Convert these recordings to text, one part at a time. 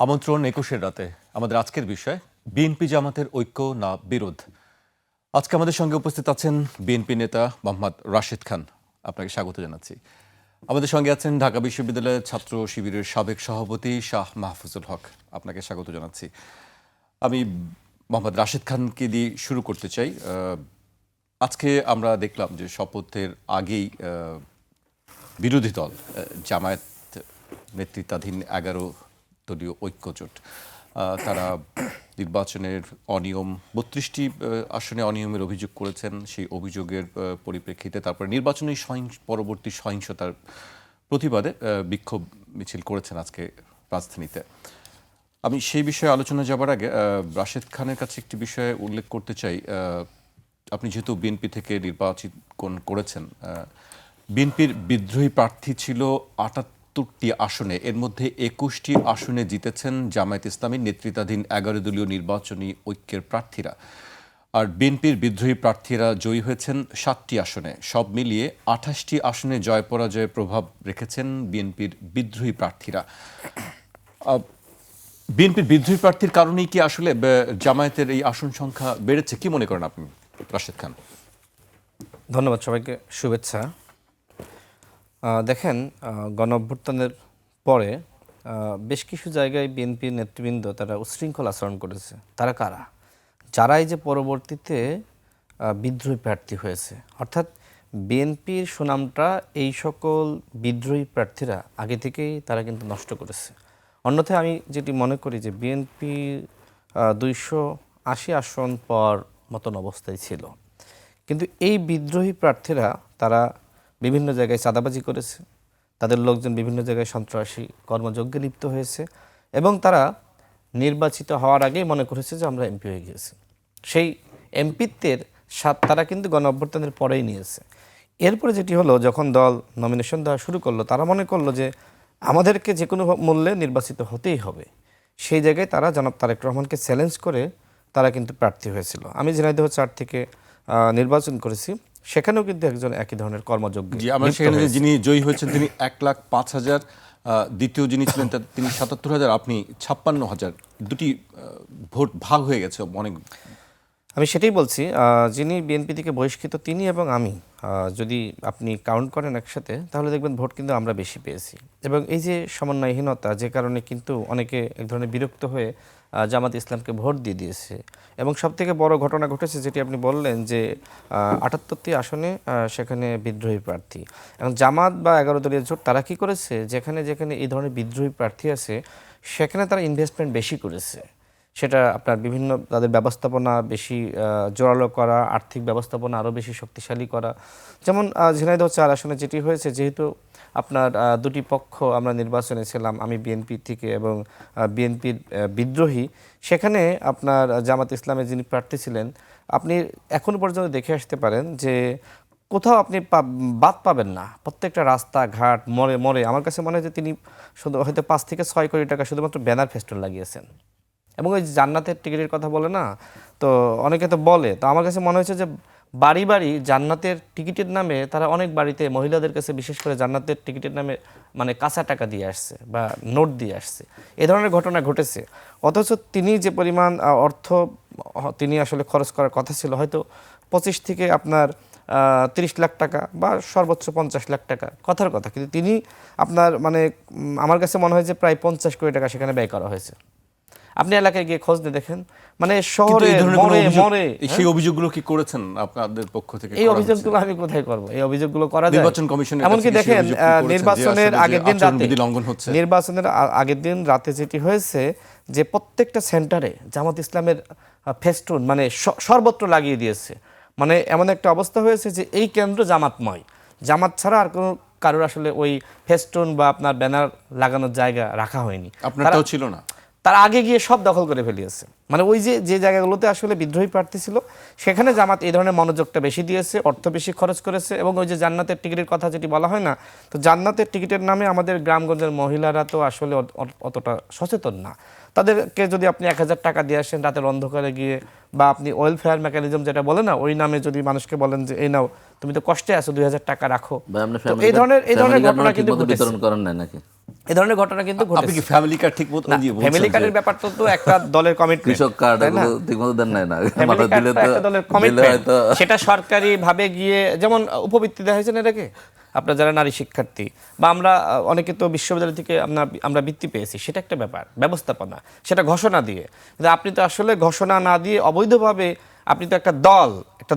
আমন্ত্রণ ২১-এর রাতে আমাদের আজকের বিষয় বিএনপি জামাতের ঐক্য না বিরোধ। আজকে আমাদের সঙ্গে উপস্থিত আছেন বিএনপি নেতা মোহাম্মদ রাশেদ খান। আপনাকে স্বাগত জানাচ্ছি। আমাদের সঙ্গে আছেন ঢাকা বিশ্ববিদ্যালয়ের ছাত্র শিবিরের সাবেক সভাপতি শাহ মাহফুজুল হক। আপনাকে স্বাগত জানাচ্ছি। আমি মোহাম্মদ রাশেদ খানকে দিয়ে শুরু করতে চাই। আজকে আমরা দেখলাম যে শপথের আগেই বিরোধী দল জামায়াত নেতৃত্বাধীন ১১ দলীয় ঐক্যজোট তারা নির্বাচনের অনিয়ম ৩২টি আসনে অনিয়মের অভিযোগ করেছেন। সেই অভিযোগের পরিপ্রেক্ষিতে তারপরে নির্বাচনী পরবর্তী সহিংসতার প্রতিবাদে বিক্ষোভ মিছিল করেছেন আজকে রাজধানীতে। আমি সেই বিষয়ে আলোচনা যাবার আগে রাশেদ খানের কাছে একটি বিষয়ে উল্লেখ করতে চাই। আপনি যেহেতু বিএনপি থেকে নির্বাচিত করেছেন, বিএনপির বিদ্রোহী প্রার্থী ছিল ৭৮টি আসনে, এর মধ্যে ২১টি আসনে জিতেছেন জামায়াত ইসলামীর নেতৃত্বাধীন ১১ দলীয় নির্বাচনী ঐক্যের প্রার্থীরা। আর বিএনপির বিদ্রোহী প্রার্থীরা জয়ী হয়েছেন ৭টি আসনে। সব মিলিয়ে ২৮টি আসনে জয় পরাজয়ে প্রভাব রেখেছেন বিএনপির বিদ্রোহী প্রার্থীরা। বিএনপির বিদ্রোহী প্রার্থীর কারণেই কি আসলে জামায়াতের এই আসন সংখ্যা বেড়েছে? কি মনে করেন আপনি, রাশেদ খান? ধন্যবাদ, সবাইকে শুভেচ্ছা। দেখেন, গণঅভ্যুত্থানের পরে বেশ কিছু জায়গায় বিএনপির নেতৃবৃন্দ তারা উচ্ছৃঙ্খল আচরণ করেছে। তারা কারা? যারাই যে পরবর্তীতে বিদ্রোহী প্রার্থী হয়েছে, অর্থাৎ বিএনপির সুনামটা এই সকল বিদ্রোহী প্রার্থীরা আগে থেকেই তারা কিন্তু নষ্ট করেছে। অন্যথায় আমি যেটি মনে করি যে বিএনপি ২৮০ আসন পর মতন অবস্থায় ছিল, কিন্তু এই বিদ্রোহী প্রার্থীরা তারা বিভিন্ন জায়গায় চাঁদাবাজি করেছে, তাদের লোকজন বিভিন্ন জায়গায় সন্ত্রাসী কর্মযজ্ঞে লিপ্ত হয়েছে এবং তারা নির্বাচিত হওয়ার আগেই মনে করেছে যে আমরা এমপি হয়ে গিয়েছি। সেই এমপিত্বের স্বাদ তারা কিন্তু গণঅভ্যুত্থানের পরেই নিয়েছে। এরপরে যেটি হলো, যখন দল নমিনেশন দেওয়া শুরু করলো, তারা মনে করলো যে আমাদেরকে যে কোনো মূল্যে নির্বাচিত হতেই হবে। সেই জায়গায় তারা জনাব তারেক রহমানকে চ্যালেঞ্জ করে তারা কিন্তু প্রার্থী হয়েছিল। আমি ঝিনাইদহ ৪ থেকে নির্বাচন করেছি, সেখানেও কিন্তু একজন একই ধরনের কর্মযোগ্য। আমরা সেখানে যিনি জয়ী হয়েছেন তিনি ১,০৫,০০০, দ্বিতীয় যিনি ছিলেন তিনি ৭৭,০০০, আপনি ৫৬,০০০। দুটি ভোট ভাগ হয়ে গেছে অনেক। আমি সেটাই বলছি, যিনি বিএনপি থেকে বহিষ্কৃত তিনি এবং আমি যদি আপনি কাউন্ট করেন একসাথে, তাহলে দেখবেন ভোট কিন্তু আমরা বেশি পেয়েছি। এবং এই যে সমন্বয়হীনতা, যে কারণে কিন্তু অনেকে এক ধরনের বিরক্ত হয়ে জামাত ইসলামকে ভোট দিয়ে দিয়েছে। এবং সবথেকে বড় ঘটনা ঘটেছে যেটি আপনি বললেন যে ৭৮টি আসনে সেখানে বিদ্রোহী প্রার্থী। এবং জামাত বা ১১ দলীয় জোট তারা কি করেছে, যেখানে যেখানে এই ধরনের বিদ্রোহী প্রার্থী আছে সেখানে তারা ইনভেস্টমেন্ট বেশি করেছে। সেটা আপনার বিভিন্ন তাদের ব্যবস্থাপনা বেশি জোরালো করা, আর্থিক ব্যবস্থাপনা আরও বেশি শক্তিশালী করা। যেমন ঝিনাইদহ ৪ আসনে যেটি হয়েছে, যেহেতু আপনার দুটি পক্ষ আমরা নির্বাচনে ছিলাম, আমি বিএনপি থেকে এবং বিএনপির বিদ্রোহী, সেখানে আপনার জামাত ইসলামের যিনি প্রার্থী ছিলেন, আপনি এখনও পর্যন্ত দেখে আসতে পারেন যে কোথাও আপনি বাদ পাবেন না। প্রত্যেকটা রাস্তাঘাট মোড়ে মোড়ে আমার কাছে মনে হয় যে তিনি শুধু হয়তো ৫ থেকে ৬ কোটি টাকা শুধুমাত্র ব্যানার ফেস্টুন লাগিয়েছেন। এবং ওই জান্নাতের টিকিটের কথা বলে না, তো অনেকে তো বলে, তো আমার কাছে মনে হয়েছে যে বাড়ি বাড়ি জান্নাতের টিকিটের নামে তারা অনেক বাড়িতে মহিলাদের কাছে বিশেষ করে জান্নাতের টিকিটের নামে মানে কাঁচা টাকা দিয়ে আসছে বা নোট দিয়ে আসছে। এ ধরনের ঘটনা ঘটেছে। অথচ তিনি যে পরিমাণ অর্থ তিনি আসলে খরচ করার কথা ছিল, হয়তো ২৫ থেকে আপনার ৩০ লাখ টাকা বা সর্বোচ্চ ৫০ লাখ টাকা, কথার কথা, কিন্তু তিনি আপনার মানে আমার কাছে মনে হয় যে প্রায় ৫০ কোটি টাকা সেখানে ব্যয় করা হয়েছে। আপনি এলাকায় গিয়ে খোঁজ দিয়ে দেখেন, মানে শহরে মরে মরে। সেই অভিযোগগুলো কি করেছেন আপনাদের পক্ষ থেকে? এই অভিযোগগুলো আমি কোথায় করব? এই অভিযোগগুলো করা যায় নির্বাচন কমিশনের কাছে? এমনকি দেখেন, নির্বাচনের আগের দিন রাতে, নির্বাচনের আগের দিন রাতে যেটি হয়েছে যে প্রত্যেকটা সেন্টারে জামাত ইসলামের ফেস্টুন মানে সর্বত্র লাগিয়ে দিয়েছে। মানে এমন একটা অবস্থা হয়েছে যে এই কেন্দ্র জামাতময়, জামাত ছাড়া আর কোনো কারোর আসলে ওই ফেস্টুন বা আপনার ব্যানার লাগানোর জায়গা রাখা হয়নি। আপনারটাও ছিল না? তার আগে গিয়ে সব দখল করে ফেলিয়েছে। মানে ওই যে জায়গাগুলোতে আসলে বিদ্রোহী প্রার্থী ছিল, সেখানে জামাত এই ধরনের মনোযোগটা বেশি দিয়েছে, অর্থ বেশি খরচ করেছে। এবং ওই যে জান্নাতের টিকিটের কথা যেটি বলা হয় না, তো জান্নাতের টিকিটের নামে আমাদের গ্রামগঞ্জের মহিলারা তো আসলে অতটা সচেতন না। তাদেরকে যদি আপনি ১,০০০ টাকা দিয়ে আসেন রাতের অন্ধকারে গিয়ে, বা আপনি ওয়েলফেয়ার মেকানিজম যেটা বলে না, ওই নামে যদি মানুষকে বলেন যে এই নাও তুমি তো কষ্টে আছো, ২,০০০ টাকা রাখো, এই ধরনের ঘটনা কিন্তু ঘটেছে। এই ধরনের ঘটনা কিন্তু আপনি ঘটেছে। কি ফ্যামিলি কার্ড ঠিক মতো ফ্যামিলি কার্ডের ব্যাপারটা তো একটা দলের কমিটমেন্ট, কৃষক কার্ড এগুলো ঠিকমতো দেন নাই না, ফ্যামিলি মানে দিলে কার্ডটা তো একটা দলের দিলে কমিটমেন্ট, হয়তো সেটা সরকারি ভাবে গিয়ে যেমন উপবৃত্তি দেওয়া হয়েছে না এটাকে, আপনার যারা নারী শিক্ষার্থী বা আমরা অনেকে তো বিশ্ববিদ্যালয় থেকে আমরা বৃত্তি পেয়েছি, সেটা একটা ব্যাপার, ব্যবস্থাপনা, সেটা ঘোষণা দিয়ে। কিন্তু আপনি তো আসলে ঘোষণা না দিয়ে অবৈধভাবে আপনি তো একটা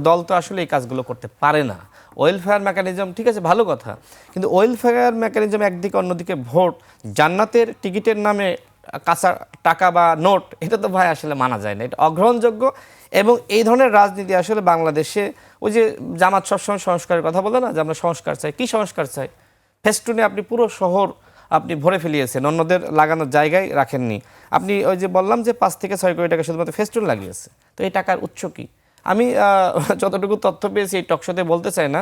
দল তো আসলে এই কাজগুলো করতে পারে না। ওয়েলফেয়ার মেকানিজম ঠিক আছে, ভালো কথা, কিন্তু ওয়েলফেয়ার মেকানিজম একদিকে, অন্যদিকে ভোট, জান্নাতের টিকিটের নামে কাঁচা টাকা বা নোট, এটা তো ভাই আসলে মানা যায় না, এটা অগ্রহণযোগ্য। এবং এই ধরনের রাজনীতি আসলে বাংলাদেশে, ওই যে জামাত সবসময় সংস্কারের কথা বলে না, যে আমরা সংস্কার চাই, কি সংস্কার চাই? ফেস্টুনে আপনি পুরো শহর আপনি ভরে ফেলিয়েছেন, অন্যদের লাগানোর জায়গায় রাখেননি। আপনি ওই যে বললাম যে 5 থেকে 6 কোটি টাকা শুধুমাত্র ফেস্টুন লাগিয়েছে, তো এই টাকার উৎস কি? আমি যতটুকু তথ্য পেয়েছি এই টকশোতে বলতে চাই না,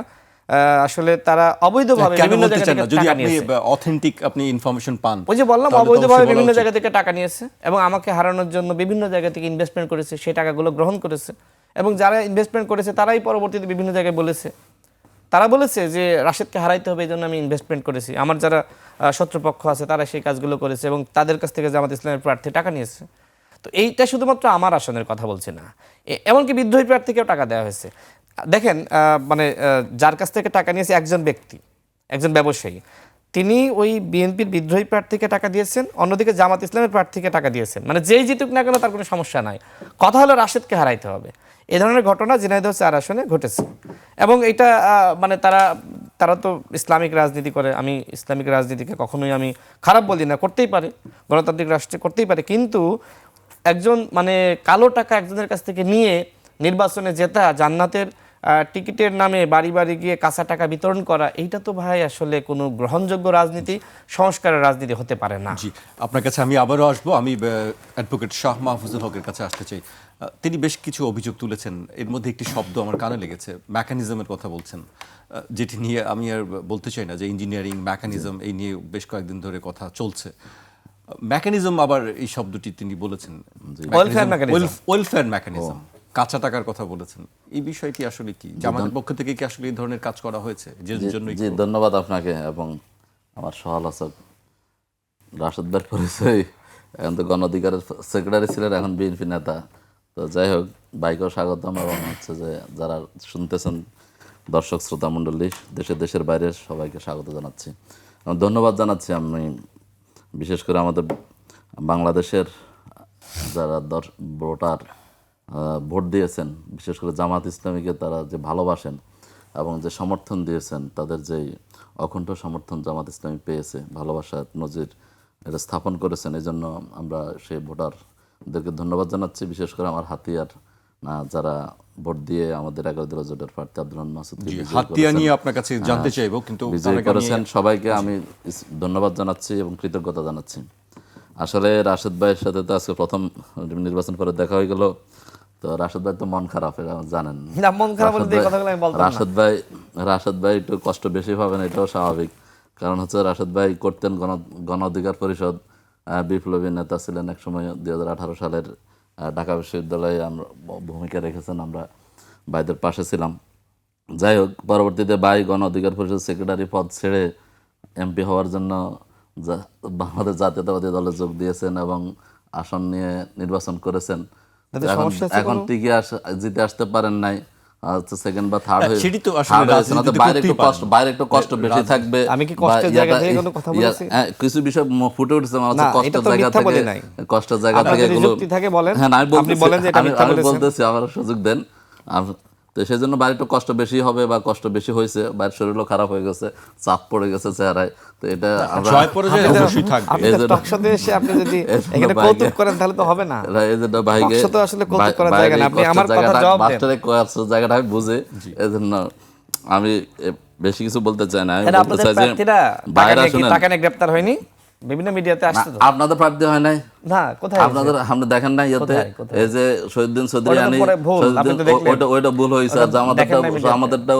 আসলে তারা অবৈধভাবে বিভিন্ন জায়গা থেকে যদি টাকা আপনি নিয়েছে। অথেন্টিক আপনি ইনফরমেশন পান, ওই যে বললাম তাহলে তো অবৈধভাবে অবশ্যই বলা বিভিন্ন উচিত। জায়গা থেকে টাকা নিয়েছে এবং আমাকে হারানোর জন্য বিভিন্ন জায়গা থেকে ইনভেস্টমেন্ট করেছে, সেই টাকাগুলো গ্রহণ করেছে। এবং যারা ইনভেস্টমেন্ট করেছে তারাই পরবর্তীতে বিভিন্ন জায়গায় বলেছে, তারা বলেছে যে রাশেদকে হারাইতে হবে, এই জন্য আমি ইনভেস্টমেন্ট করেছি। আমার যারা শত্রুপক্ষ আছে তারা সেই কাজগুলো করেছে এবং তাদের কাছ থেকে জামাত ইসলামের প্রার্থী টাকা নিয়েছে। তো এইটা শুধুমাত্র আমার আসনের কথা বলছি না, এমনকি বিদ্রোহী প্রার্থীকেও টাকা দেওয়া হয়েছে। দেখেন, মানে যার কাছ থেকে টাকা নিয়েছে একজন ব্যক্তি, একজন ব্যবসায়ী, তিনি ওই বিএনপির বিদ্রোহী প্রার্থীকে টাকা দিয়েছেন, অন্যদিকে জামাত ইসলামের প্রার্থীকে টাকা দিয়েছেন। মানে যেই জিতুক না কেন তার কোনো সমস্যা নাই, কথা হলো রাশেদকে হারাইতে হবে। এই ধরনের ঘটনা ঝিনাইদহ 4 আসনে ঘটেছে এবং এটা মানে তারা তো ইসলামিক রাজনীতি করে। আমি ইসলামিক রাজনীতিকে কখনোই আমি খারাপ বলি না, করতেই পারে, গণতান্ত্রিক রাষ্ট্রে করতেই পারে, কিন্তু একজন মানে কালো টাকা একজনের কাছ থেকে নিয়ে নির্বাচনে জেতা, জান্নাতের টিকিটের নামে বাড়ি বাড়ি গিয়ে কাঁচা টাকা বিতরণ করা, এইটা তো ভাই আসলে কোনো গ্রহণযোগ্য রাজনীতি, সংস্কারের রাজনীতি হতে পারে না। জি, আপনার কাছে আমি আবারও আসবো। আমি অ্যাডভোকেট শাহ মাহফুজুল হকের কাছে আসতে চাই। তিনি বেশ কিছু অভিযোগ তুলেছেন, এর মধ্যে একটি শব্দ আমার কানে লেগেছে, মেকানিজমের কথা বলছেন, যেটি নিয়ে আমি আর বলতে চাই না যে ইঞ্জিনিয়ারিং মেকানিজম, এই নিয়ে বেশ কয়েকদিন ধরে কথা চলছে। মেকানিজম, আবার এই শব্দটি তিনি বলেছেন, ওয়েলফেয়ার মেকানিজম, কাঁচা টাকার কথা বলেছেন। এই বিষয়টি আসলে কি, জামাতের পক্ষ থেকে কি আসলে এই ধরনের কাজ করা হয়েছে? যে জন্য জি, ধন্যবাদ আপনাকে এবং আমার সহালোচক রাশেদ ভাইয়ের পরিচয়, এখন তো গণ অধিকারের সেক্রেটারি ছিলেন, এখন বিএনপি নেতা। তো যাই হোক, বাইকেও স্বাগতম এবং হচ্ছে যে যারা শুনতেছেন দর্শক শ্রোতা মণ্ডলী, দেশের বাইরে সবাইকে স্বাগত জানাচ্ছি এবং ধন্যবাদ জানাচ্ছি। আমি বিশেষ করে আমাদের বাংলাদেশের যারা ভোটার ভোট দিয়েছেন, বিশেষ করে জামাত ইসলামীকে তারা যে ভালোবাসেন এবং যে সমর্থন দিয়েছেন, তাদের যেই অখণ্ড সমর্থন জামাত ইসলামী পেয়েছে, ভালোবাসার নজির এটা স্থাপন করেছেন, এই জন্য আমরা সেই ভোটারদেরকে ধন্যবাদ জানাচ্ছি। বিশেষ করে আমার হাতিয়ার যারা ভোট দিয়ে আমাদের 11 দলীয় জোটের প্রার্থী আব্দুর রহমান মাসুদকে হাতিয়া নিয়ে আপনার কাছে জানতে চাইবো, কিন্তু বিজয়ী করেছেন, সবাইকে আমি ধন্যবাদ জানাচ্ছি এবং কৃতজ্ঞতা জানাচ্ছি। আসলে রাশেদ ভাইয়ের সাথে তো আজকে প্রথম নির্বাচন করে দেখা হয়ে গেল, তো রাশেদ ভাই তো মন খারাপ, এটা জানেন। মন খারাপ বলতে এই কথাগুলো আমি বলতাম না। রাশেদ ভাই একটু কষ্ট বেশি পাবেন, এটাও স্বাভাবিক। কারণ হচ্ছে রাশেদ ভাই করতেন গণ অধিকার পরিষদ, বিপ্লবী নেতা ছিলেন একসময়। 2018 সালের ঢাকা বিশ্ববিদ্যালয়ে আমরা ভূমিকা রেখেছেন, আমরা ভাইদের পাশে ছিলাম। যাই হোক, পরবর্তীতে ভাই গণ অধিকার পরিষদ সেক্রেটারি পদ ছেড়ে এমপি হওয়ার জন্য বাংলাদেশ জাতীয়তাবাদী দলে যোগ দিয়েছেন এবং আসন নিয়ে নির্বাচন করেছেন। এখন টিকে জিতে আসতে পারেন নাই, সেকেন্ড বা থার্ড হয়েছে, বাইরে একটু কষ্ট বেশি থাকবে। আমি কি কষ্টের জায়গা থেকে কোনো কথা বলেছি? কিছু বিষয় ফুটে উঠেছে, কষ্টের জায়গা থেকে হ্যাঁ, আমি বলতেছি, আমার সুযোগ দেন। তো সেই জন্য বাড়ি একটু কষ্ট বেশি হবে বা কষ্ট বেশি হয়েছে, বাইরের শরীরও খারাপ হয়ে গেছে, চাপ পড়ে গেছে চেহারায়। তো এটা আপনি যদি এখানে কৌতুক করেন তাহলে তো হবে না। এই জন্য ভাইকে আসলে কৌতুক করার জায়গা না, আপনি আমার কথা জবাব দেন। জায়গাটা আমি বুঝে, এই জন্য আমি বেশি কিছু বলতে চাই না। আমি বলতে চাই যে বাইরে শুনেন, টাকা নিয়ে গ্রেফতার হয়নি, বিভিন্ন মিডিয়াতে আসছে। আপনাদের প্রার্থী হয় নাই না, কোথায় আপনাদের আপনি দেখেন নাই? ইয়েতে এই যে শহীদুদ্দিন চৌধুরী ওইটা ভুল হয়েছে, আর আমাদেরটা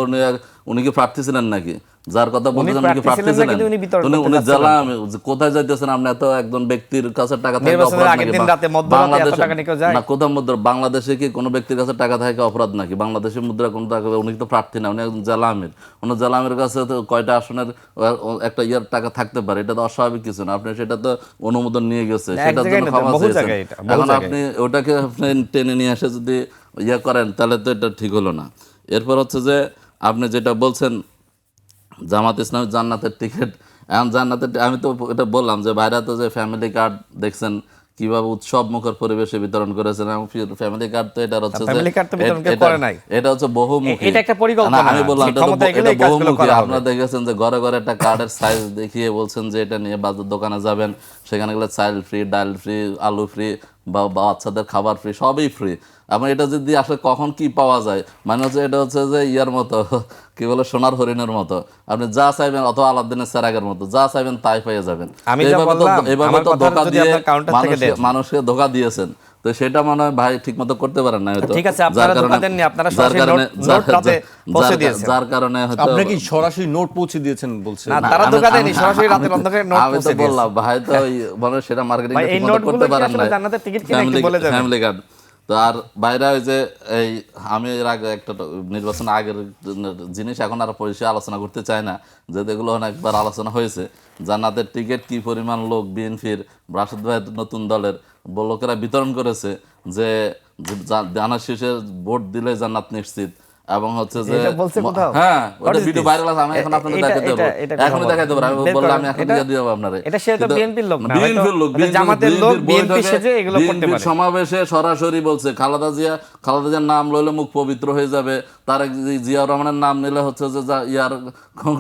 উনি কি প্রার্থী ছিলেন নাকি? যার কথা বলতেছেন উনি কি প্রার্থী প্রার্থী ছিলেন না, ছিলেন? কিন্তু উনি বিতরণ করতে উনি যাচ্ছিলেন। জেলা কোথায় যাইতেছেন? আপনি এত একজন ব্যক্তির কাছে টাকা থাকে নির্বাচনের অপরাধ আগের নাকি? দিন রাতে মধ্যরাতে এত টাকা নিয়ে কেউ যায়? না, কোথাও বাংলাদেশে কি কোনো ব্যক্তির কাছে টাকা থাকে অপরাধ নাকি? বাংলাদেশের মুদ্রা কোনো টাকা, উনি তো প্রার্থী না, উনি একজন জেলা আমির। উনি জেলা আমির কাছে তো কয়টা আসনের একটা ইয়ার টাকা থাকতে পারে, এটা তো অস্বাভাবিক কিছু না। আপনি সেটা তো অনুমোদন নিয়ে গেছে, এক সেটার জায়গায় জন্য না, ক্ষমা বহু চেয়েছেন। জায়গায় এটা, বহু এখন জায়গায়। আপনি ওটাকে আপনি টেনে নিয়ে এসে যদি ইয়ে করেন তাহলে তো এটা ঠিক হলো না। এরপর হচ্ছে যে আপনি যেটা বলছেন জামাত ইসলামী জান্নাতের টিকিট, এখন জান্নাতের আমি তো এটা বললাম যে বাইরে তো যে ফ্যামিলি কার্ড দেখছেন কিভাবে উৎসব মুখর পরিবেশে বিতরণ করেছেন, এবং ফ্যামিলি কার্ড তো এটা হচ্ছে যে ফ্যামিলি কার্ড তো বিতরণ কেউ এটা- করে নাই। এটা হচ্ছে বহুমুখী। এটা একটা পরিকল্পনা। না, আমি বললাম যে এটা তো ক্ষমতায় গেলে এটা এই কাজগুলো বহুমুখী। করা হবে। আপনারা দেখেছেন যে ঘরে ঘরে একটা কার্ডের সাইজ দেখিয়ে বলছেন যে এটা নিয়ে বাজার দোকানে যাবেন, সেখানে গেলে চাল ফ্রি, ডাল ফ্রি, আলু ফ্রি, বা বাচ্চাদের খাবার ফ্রি, সবই ফ্রি। আমার এটা যদি আসলে কখন কি পাওয়া যায়, মানে হচ্ছে এটা হচ্ছে যে ইয়ার মতো কি বলে সোনার হরিণের মতো, আপনি যা চাইবেন, অথবা আলাদিনের সেরাগের মতো যা চাইবেন তাই পেয়ে যাবেন। আমি যা বললাম, এইভাবে আমার তো কথা ধোকা যদি দিয়ে আপনার কাউন্টার থেকে দেন। মানুষকে ধোকা দিয়েছেন, তো সেটা মনে হয় ভাই ঠিক মতো করতে পারেন না হয়তো। ঠিক আছে, আপনারা ধোকা দেননি, আপনারা সরাসরি নোট রাতে পৌঁছে দিয়েছেন। যার কারণে হয়তো আপনি কি সরাসরি নোট পৌঁছে দিয়েছেন বলছেন? না, তারা আমি- ধোকা দেয়নি, আমি- সরাসরি আমি রাতের তো- অন্ধকারে নোট আমি তো পৌঁছে দিয়েছে। বললাম ভাই তো মানে সেটা মার্কেটিং ভাই, এই ঠিক মতো নোটগুলো করতে কি পারেন আসলে না। জান্নাতের টিকিট কিনা একটু বলে দেবেন? ফ্যামিলি কার্ড তো আর বাইরে ওই যে এই আমি এর আগে একটা নির্বাচন আগের জিনিস এখন আর পরিচয় আলোচনা করতে চাই না, যেহেতু এগুলো অনেকবার আলোচনা হয়েছে। জান্নাতের টিকিট কি পরিমাণ লোক বিএনপির রাশেদ ভাই নতুন দলের লোকেরা বিতরণ করেছে, যে জানার শেষে ভোট দিলে জান্নাত নিশ্চিত, এবং হচ্ছে যে এটা বলছে কোথাও? হ্যাঁ What ওটা is ভিডিও this? ভাইরাল আছে, আমি এখন আপনাদের এটা- দেখাতে এটা- পারবো, এটা কথা এখনই বলো। দেখাতে পারবো। আমি বের বললাম করেন। আমি এখন এটা- দিয়ে দেবো আপনারে। এটা সে তো কিন্তু বিএনপির লোক না, বিএনপির হয়তো লোক, এটা জামাতের লোক, বিএনপি বৈঠকে সেজে এগুলো করতে বিএনপির পারে। সমাবেশে সরাসরি বলছে খালেদা জিয়ার নাম লইলে মুখ পবিত্র হয়ে যাবে, তারেক জিয়া রহমানের নাম নিলে হচ্ছে যে ইয়ার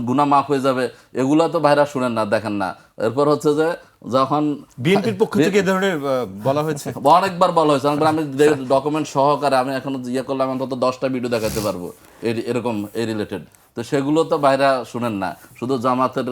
গুনাহ মাফ হয়ে যাবে। এগুলা তো ভাইরা শুনেন না, দেখেন না। এরপর হচ্ছে যে যখন বিএনপির পক্ষ থেকে এ ধরনের বলা হয়েছে? অনেকবার বলা হয়েছে, আমি ডকুমেন্ট সহকারে আমি এখন ইয়ে করলাম, অন্তত 10টা ভিডিও দেখাতে পারবো এরকম এই রিলেটেড। তো সেগুলো তো বাইরা শুনেন না, শুধু জামাতের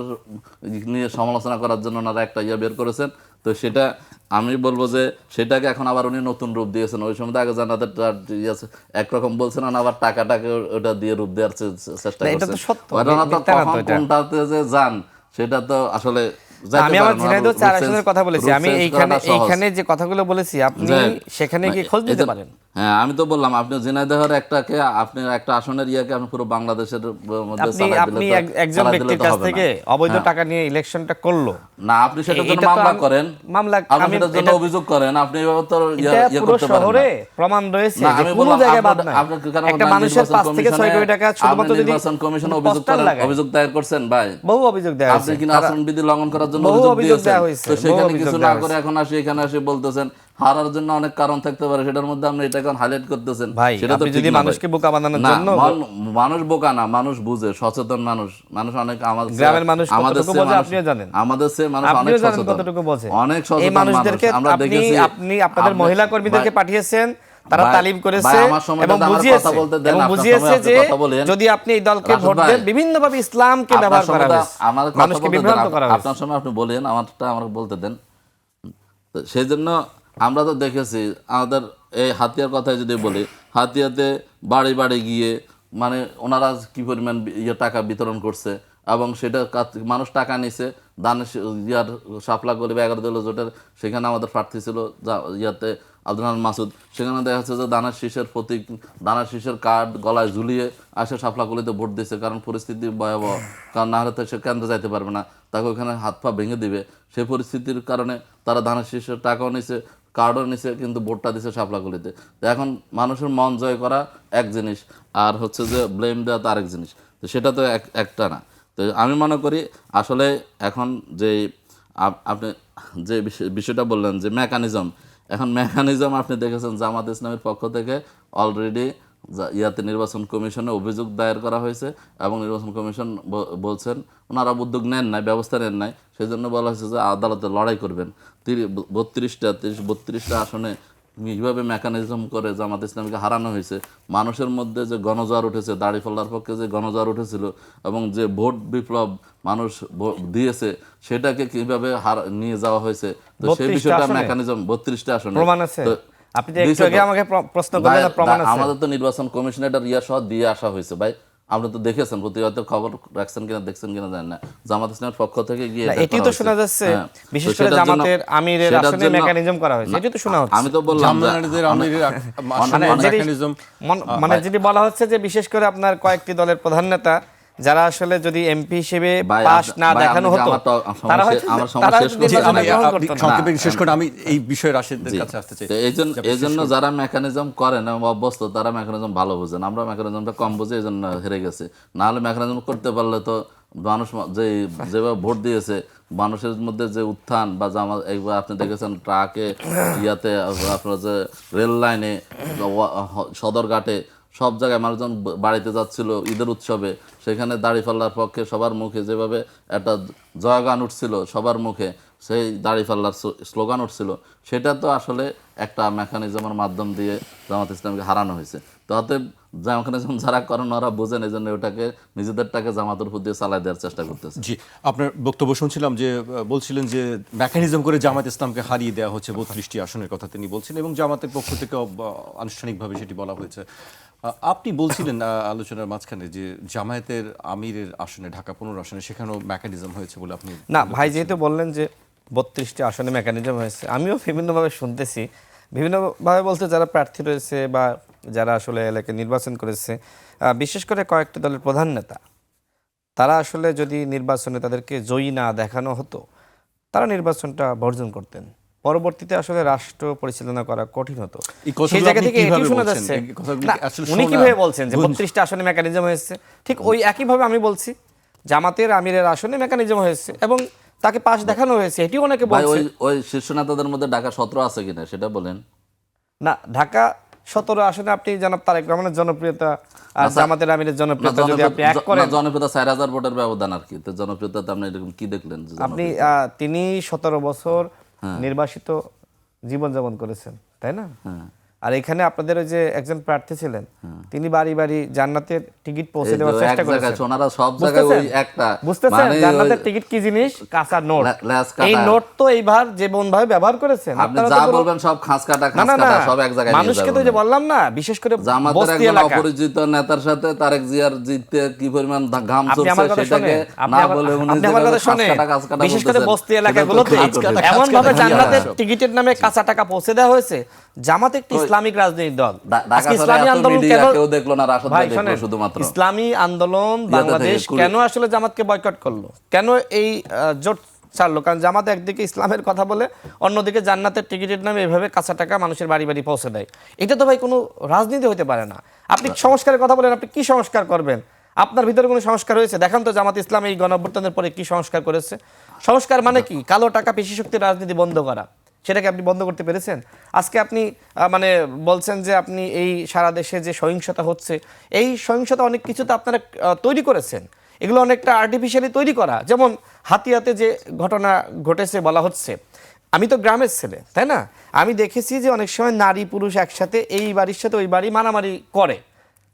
নিয়ে সমালোচনা করার জন্য ওনারা একটা ইয়ে বের করেছেন। তো সেটা আমি বলবো যে সেটাকে এখন আবার উনি নতুন রূপ দিয়েছেন। ওই সময় তো আগে জান্নাতের একরকম বলছেন, আবার টাকাটাকে ওটা দিয়ে রূপ দেওয়ার চেষ্টা না, এটা তো করছেন। সত্য, ওনারা তো মিথ্যা না তো কখন এটা। কোনটাতে যে যান সেটা তো আসলে যাইতে আমি আমার পারেন। ঝিনাইদহ রূপ 4 চেঞ্জ- আসনের কথা বলেছি, রূপ আমি চেঞ্জ এইখানে করাটা সহজ। এইখানে যে কথাগুলো বলেছি আপনি যাই হোক, সেখানে গিয়ে খোঁজ নিতে এটা- পারেন। হ্যাঁ, আমি তো বললাম আপনি ঝিনাইদহের আপনি একটা আসনের ইয়াকে আপনি পুরো বাংলাদেশের মধ্যে আপনি চালাই আপনি দিলে তো- একজন চালাই দিলে ব্যক্তির তো কাছ হবে না। থেকে অবৈধ হ্যাঁ। টাকা নিয়ে ইলেকশনটা করলো। না, আপনি সেটার জন্য এটা তো মামলা করেন, মামলা আপনি সেটার জন্য অভিযোগ করেন, আপনি এভাবে তো এটা পুরো করতে পারেন শহরে না। প্রমাণ রয়েছে না, যে আমি কোনো বললাম জায়গায় বাদ নাই। আপনার কারণ একটা আপনার মানুষের নির্বাচন 5 থেকে 6 কোটি টাকা আপনি শুধুমাত্র যদি নির্বাচন কমিশনে অভিযোগ পোস্টার করেন, লাগায়। অভিযোগ দায়ের করছেন ভাই। বহু অভিযোগ দেওয়া আপনি হয়েছে। কিনা তারা- আচরণ বিধি লঙ্ঘন করার জন্য বহু অভিযোগ অভিযোগ দিয়েছেন, দেওয়া হয়েছে, তো বহু সেখানে অভিযোগ কিছু না দেওয়া করে এখন এখানে আসি বলতেছেন হারার জন্য অনেক কারণ থাকতে পারে, সেটার মধ্যে আপনি এটা এখন হাইলাইট করতেছেন। ভাই, সেটা তো আপনি ঠিক যদি না ভাই। মানুষকে বোকা বানানোর না, জন্য মানুষ বোকা না, মানুষ বুঝে, সচেতন মানুষ অনেক আমাদের গ্রামের মানুষ আমাদের কতটুকু চেয়ে বোঝে মানুষ- আপনিও জানেন। আমাদের চেয়ে মানুষ অনেক আপনিও জানেন সচেতন, কতটুকু বোঝে। অনেক এই সচেতন মানুষদেরকে মানুষ। আমরা আপনি দেখেছি আপনি আপনাদের আপনি- মহিলা কর্মীদেরকে ভাই- পাঠিয়েছেন, তারা ভাই- তালিম করেছে ভাই, আমার সময়টাতে এবং আমার বুঝিয়েছে কথা বলতে দেন, এবং আপনার বুঝিয়েছে সময় আপনি যে কথা বলেন। যদি আপনি এই দলকে রাশেদ ভোট ভাই, দেন বিভিন্নভাবে ইসলামকে আপনার ব্যবহার করা সময়টা হয়েছে, আমার কথা মানুষকে বলতে দেন, বিভ্রান্ত করা হয়েছে। আপনার সময় আপনি বলেন, আমারটা আমাকে বলতে দেন। তো সেই জন্য আমরা তো দেখেছি আমাদের এই হাতিয়ার কথায় যদি বলি, হাতিয়াতে বাড়ি বাড়ি গিয়ে মানে ওনারা কি পরিমাণ টাকা বিতরণ করছে, এবং সেটা মানুষ টাকা নিছে দানের ইয়ার সাপলা করে 11 দলীয় জোটের, সেখানে আমাদের প্রার্থী ছিল ইয়াতে আব্দুল রহমান মাসুদ, সেখানে দেখা যাচ্ছে যে দানার শীষের প্রতীক, দানার শীষের কার্ড গলায় ঝুলিয়ে আসে সাপলাগুলিতে ভোট দিচ্ছে, কারণ পরিস্থিতি ভয়াবহ, কারণ না হলে তো সে কেন্দ্রে যাইতে পারবে না, তাকে ওখানে হাত পা ভেঙে দিবে। সেই পরিস্থিতির কারণে তারা দানার শীষের টাকাও নিছে, কার্ডও নিছে, কিন্তু ভোটটা দিছে শাপলাগুলিতে। তো এখন মানুষের মন জয় করা এক জিনিস, আর হচ্ছে যে ব্লেম দেওয়া তো আরেক জিনিস, তো সেটা তো একটা না। তো আমি মনে করি আসলে এখন যে আপনি যে বিষয়টা বললেন যে মেকানিজম, এখন মেকানিজম আপনি দেখেছেন জামাত ইসলামের পক্ষ থেকে অলরেডি ইয়াতে নির্বাচন কমিশনে অভিযোগ দায়ের করা হয়েছে, এবং নির্বাচন কমিশন বলছেন ওনারা উদ্যোগ নেন নাই, ব্যবস্থা নেন নাই, সেই জন্য বলা হয়েছে যে আদালতে লড়াই করবেন। 32টা আসনে কীভাবে মেকানিজম করে জামাত ইসলামীকে হারানো হয়েছে, মানুষের মধ্যে যে গণজোয়ার উঠেছে, দাড়িপাল্লার পক্ষে যে গণজোয়ার উঠেছিল, এবং যে ভোট বিপ্লব মানুষ দিয়েছে, সেটাকে কিভাবে নিয়ে যাওয়া হয়েছে, তো সেই 32টা বিষয়টা আসনে? মেকানিজম 32টা আসনে প্রমাণ আছে? তো আপনি যে একটু আগে আমাকে প্রশ্ন করলেন না, প্রমাণ আছে? আমাদের তো নির্বাচন কমিশন এটা রিয়া সহ দিয়ে আসা হয়েছে ভাই, আপনি তো দেখেছেন, প্রতিনিয়ত খবর রাখছেন কিনা দেখছেন কিনা জানেন না, জামাত ইসলামের পক্ষ থেকে গিয়ে না, এটা এটি করা তো হয়েছে। শোনা যাচ্ছে হ্যাঁ। বিশেষ তো করে সেটার জন্য- জামাতের আমিরের সেটার আসনে জন্য- মেকানিজম করা হয়েছে, এটি তো শোনা হচ্ছে। আমি তো বললাম যে- জামায়াতের আমিরের মানে যেটি- মেকানিজম মানে যেটি বলা হচ্ছে যে বিশেষ করে আপনার কয়েকটি দলের প্রধান নেতা যারা আসলে যদি এমপি হিসেবে ভাই, পাস না ভাই, দেখানো আপনি কি হতো, আমার সময় তারা আমার হয়তো সময় শেষ করতে নির্বাচনে দেন? গ্রহণ আপনি করতো না। সংক্ষেপে শেষ করে আমি এই বিষয়ে রাশেদের কাছে আসতে চাই। তো এই জন্য যারা মেকানিজম করেন এবং অভ্যস্ত তারা মেকানিজম ভালো বুঝেন, আমরা মেকানিজমটা কম বুঝি, এই জন্য হেরে গেছি। না হলে মেকানিজম করতে পারলে তো মানুষ যেভাবে ভোট দিয়েছে, মানুষের মধ্যে যে উত্থান বা এইবার আপনি দেখেছেন ট্রাকে, ইয়াতে, আপনার যে রেল লাইনে, সদরঘাটে, সব জায়গায় মানুষজন বাড়িতে যাচ্ছিল ঈদের উৎসবে, সেখানে দাড়িপাল্লার পক্ষে সবার মুখে যেভাবে একটা জয়গান উঠছিল সবার মুখে, সেই দাড়িপাল্লার স্লোগান উঠছিল, সেটা তো আসলে একটা মেকানিজমের মাধ্যম দিয়ে জামাত ইসলামকে হারানো হয়েছে। তো অতএব মেকানিজম যারা করেন ওরা বোঝেন, এই জন্য ওটাকে নিজেদেরটাকে জামাতের উপর দিয়ে চালাই দেওয়ার চেষ্টা করতেছে। জি, আপনার বক্তব্য শুনছিলাম যে বলছিলেন যে মেকানিজম করে জামাত ইসলামকে হারিয়ে দেওয়া হচ্ছে 32টি আসনের কথা তিনি বলছেন, এবং জামাতের পক্ষ থেকে আনুষ্ঠানিকভাবে সেটি বলা হয়েছে। আপনি বলছিলেন আলোচনার মাঝখানে যে জামায়াতের আমিরের আসনে, ঢাকা 15 আসনে, সেখানেও মেকানিজম হয়েছে বলে আপনি না ভাই, যেহেতু বললেন যে 32টি আসনে মেকানিজম হয়েছে, আমিও বিভিন্নভাবে শুনতেছি, বিভিন্নভাবে বলতে যারা প্রার্থী রয়েছে বা যারা আসলে এলাকায় নির্বাচন করেছে, বিশেষ করে কয়েকটি দলের প্রধান নেতা, তারা আসলে যদি নির্বাচনে তাদেরকে জয়ী না দেখানো হতো, তারা নির্বাচনটা বর্জন করতেন। পরবর্তীতে আসলে রাষ্ট্র পরিচালনা করা কঠিন হতো। এই কথাগুলো সেই জায়গা আপনি থেকে এটি কিভাবে শোনা বলছেন? যাচ্ছে, এই কথাগুলো না, কি আসলে উনি শোনা- কিভাবে বলছেন যে গুঞ্জ- 32টা আসনে মেকানিজম হয়েছে, ঠিক ওই একইভাবে আমি বলছি জামাতের আমিরের আসনে মেকানিজম হয়েছে এবং তাকে পাশ দেখানো হয়েছে, এটিও অনেকে ভাই, বলছে। ওই শীর্ষ নেতাদের মধ্যে ঢাকা 17 আছে কিনা সেটা বলেন। না, ঢাকা 17 আসনে আপনি জনাব তারেক রহমানের জনপ্রিয়তা আর জামাতের আমিরের জনপ্রিয়তা যদি আপনি এক করেন, জনপ্রিয়তা 4000 ভোটের ব্যবধান আর কি, তো জনপ্রিয়তা আপনি এরকম কি দেখলেন যে আপনি তিনি 17 বছর নির্বাসিত জীবনযাপন করেছেন, তাই না? আর এখানে আপনাদের ওই যে একজন প্রার্থী ছিলেন, তিনি বাড়ি বাড়ি জান্নাতের টিকিট পৌঁছে দেওয়ার চেষ্টা করেছেন। ওনারা সব জায়গায় ওই একটা বুঝতেছেন মানে জান্নাতের টিকিট কি জিনিস? কাঁচা নোট। ল্যাস কাটা। এই নোট তো এইবার যে ভাবে ব্যবহার করেছেন, আপনি আপনারা যা তো পুরো- বলবেন সব খাস কাটা না না না, সব এক জায়গায় নিয়ে মানুষকে তো যাবেন। যে বললাম না, বিশেষ করে জামাতের বস্তি একজন এলাকা। অপরিচিত নেতার সাথে তারেক জিয়ার জিততে কি পরিমাণ ঘাম আপনি চলছে আমার কথা সেটাকে শোনেন, না বলে উনি আপনি আমার কথা শোনেন, বিশেষ করে বস্তি এলাকাগুলোতে এমন ভাবে জান্নাতের টিকিটের নামে কাঁচা টাকা পৌঁছে দেওয়া হয়েছে। জামাত একটি ইসলামিক রাজনৈতিক দল। আজকে ইসলামী আন্দোলন কেউ দেখলো না, রাশেদ ভাই দেখলো শুধুমাত্র। ইসলামী আন্দোলন বাংলাদেশ কেন আসলে জামাতকে বয়কট করলো, কেন এই জোট ছাড়লো? কারণ জামাত একদিকে ইসলামের কথা বলে, অন্যদিকে জান্নাতের টিকিটের নামে এভাবে কাঁচা টাকা মানুষের বাড়ি বাড়ি পৌঁছে দেয়। এটা তো ভাই কোনো রাজনীতি হতে পারে না। আপনি সংস্কারের কথা বলেন, আপনি কি সংস্কার করবেন? আপনার ভিতরে কোনো সংস্কার হয়েছে দেখান তো। জামাত ইসলাম এই গণঅভ্যুত্থানের পরে কি সংস্কার করেছে? সংস্কার মানে কি? কালো টাকা পেশি শক্তির রাজনীতি বন্ধ করা। সেটাকে আপনি বন্ধ করতে পেরেছেন? আজকে আপনি মানে বলছেন যে আপনি এই সারা দেশে যে সহিংসতা হচ্ছে, এই সহিংসতা অনেক কিছু তো আপনারা তৈরি করেছেন। এগুলো অনেকটা আর্টিফিশিয়ালি তৈরি করা। যেমন হাতিয়াতে যে ঘটনা ঘটেছে বলা হচ্ছে, আমি তো গ্রামের ছেলে, তাই না? আমি দেখেছি যে অনেক সময় নারী পুরুষ একসাথে এই বাড়ির সাথে ওই বাড়ি মারামারি করে,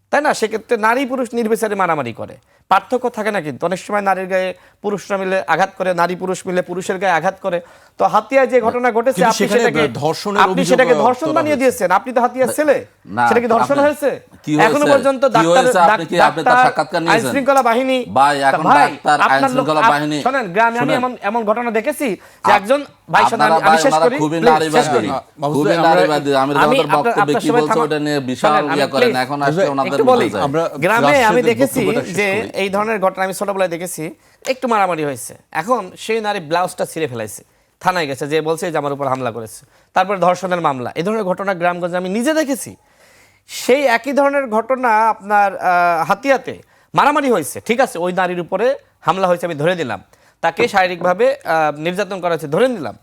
তাই না? সেক্ষেত্রে নারী পুরুষ নির্বিচারে মারামারি করে, পার্থক্য থাকে না। কিন্তু অনেক সময় নারীর গায়ে পুরুষরা মিলে আঘাত করে, নারী পুরুষ মিলে পুরুষের গায়ে আঘাত করে। তো হাতিয়ায় যে ঘটনা ঘটেছে, কিন্তু আপনি সেখানে সেটাকে ধর্ষণের আপনি অভিযোগ সেটাকে ধর্ষণ তোলা বানিয়ে হয়েছে। দিয়েছেন। আপনি তো হাতিয়ার ছেলে, না, সেটা কি ধর্ষণ আপনি- হয়েছে? কি হয়েছে? এখনো পর্যন্ত কি হয়েছে? আপনি কি- আপনি তার সাক্ষাৎকার আইন নিয়েছেন? শৃঙ্খলা বাহিনী, ভাই, এখন ডাক্তার, আইন আপনার লোক, শৃঙ্খলা বাহিনী, শোনেন, গ্রামে আমি শুনেন। এমন ঘটনা দেখেছি যে একজন ভাই, শোনেন, আপনারা আমি ভাই, শেষ ওনারা করি, খুবই please, শেষ নারীবাদী, করি। খুবই নারীবাদী। আমির জামাতের বক্তব্যে আপনার কি সময় বলছে থামা- ওটা নিয়ে বিশাল শোনেন, আমি ইয়া করেন। please, এখন আসলে ওনাদের একটু বলি। বুঝে যায়। আমরা গ্রামে আমি রাশেদের দেখেছি বক্তব্যটা শেষ যে করি। এই ধরনের ঘটনা আমি ছোটবেলায় দেখেছি, একটু মারামারি হয়েছে, এখন সেই নারী ব্লাউজটা ছিঁড়ে ফেলাইছে, থানায় গেছে, যে বলছে যে আমার উপর হামলা করেছে, তারপরে ধর্ষণের মামলা। এই ধরনের ঘটনা গ্রামগঞ্জে আমি নিজে দেখেছি। সেই একই ধরনের ঘটনা আপনার হাতিয়াতে মারামারি হয়েছে, ঠিক আছে, ওই নারীর উপরে হামলা হয়েছে, আমি ধরে দিলাম, তাকে শারীরিকভাবে নির্যাতন করা হয়েছে, ধরে নিলাম।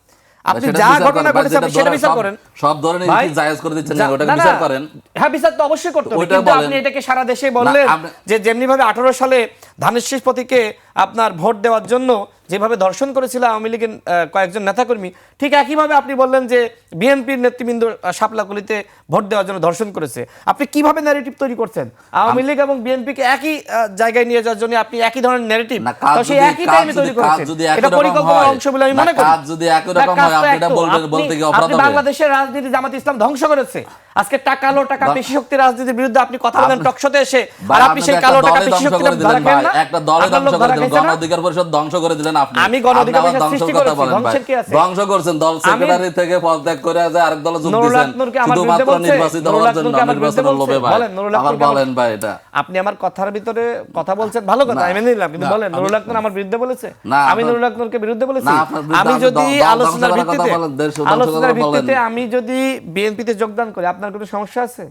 আপনি সেটা যা বিচার ঘটনা করেন, ঘটেছে আপনি যেটা সেটা ধরেন, বিচার সব- করেন। সব ধরনের ভাই, কি জায়েজ করে দিচ্ছেন না, যা- ওটাকে না, না, বিচার করেন। হ্যাঁ, বিচার তো অবশ্যই করতে হবে, ওইটা কিন্তু বলেন। আপনি এটাকে সারা দেশে বললেন আপনি- যে যেমনি ভাবে 18 সালে ধানের শীষ প্রতীকে আপনার ভোট দেওয়ার জন্য যেভাবে ধর্ষণ করেছিল আওয়ামী লীগের কয়েকজন নেতাকর্মী, ঠিক একইভাবে আপনি বললেন যে বিএনপির নেতৃবৃন্দ শাপলাকলিতে ভোট দেওয়ার জন্য ধর্ষণ করেছে। আপনি কিভাবে ন্যারেটিভ তৈরি করছেন? আওয়ামী লীগ এবং বিএনপিকে একই জায়গায় নিয়ে যাওয়ার জন্য আপনি একই ধরনের ন্যারেটিভ, না, কাজ তো সেই যদি- একই কাজ টাইমে যদি- তৈরি কাজ করেছেন। যদি একই এটা রকম পরিকল্পনার হয়, অংশ বলে আমি না, মনে করি। কাজ যদি একই রকম না, কাজ হয়, তো আপনি এক এটা তো। বলতে গিয়ে আপনি অপরাধ হবে। বাংলাদেশের রাজনীতি জামাত ইসলাম ধ্বংস করেছে। আজকে কালো টাকা পেশি শক্তি রাজনীতির বিরুদ্ধে আপনি কথা বলেন টকশোতে এসে, ভাই, আর আপনি আপনি সেই তো কালো একটা টাকা দলে পেশি ধ্বংস শক্তি করে দিলেন ধরা খান ভাই, না? একটা দলে আপনার ধ্বংস লোক করে ধরা দিলেন, খাইছে গণ না? অধিকার পরিষদ ধ্বংস করে দিলেন আপনি। আমি গণ আপনি অধিকার আবার পরিষদ ধ্বংসের সৃষ্টি কথা করেছি, বলেন ভাই। ধ্বংসের কি আছে? ধ্বংস করছেন, দল সেক্রেটারি থেকে পদত্যাগ করে যে আরেক দলে যোগ নুরুল দিয়েছেন হক নূরকে আমার বিরুদ্ধে শুধুমাত্র বলছে? নির্বাচিত নুরুল হওয়ার হক জন্য, নূরকে আমার বিরুদ্ধে নির্বাচনের বলছে? লোভে ভাই। বলেন, নুরুল হক আবার নূরকে বলেন ভাই এটা। আপনি আমার কথার ভিতরে কথা বলছেন, ভালো কথা, আমি মেনে নিলাম, কিন্তু বলেন নুরুল হক নূর আমার বিরুদ্ধে বলেছে? না, আমি নুরুল হক নূরকে বিরুদ্ধে বলেছি? না, আপনার বিরুদ্ধে আমি আপনি যদি দল ধ্বংস আলোচনার করার কথা ভিত্তিতে বলেন, দেশ ধ্বংস করার কথা বলেন। আমি যদি বিএনপিতে যোগদান করি, আপনার কোনো সমস্যা আছে?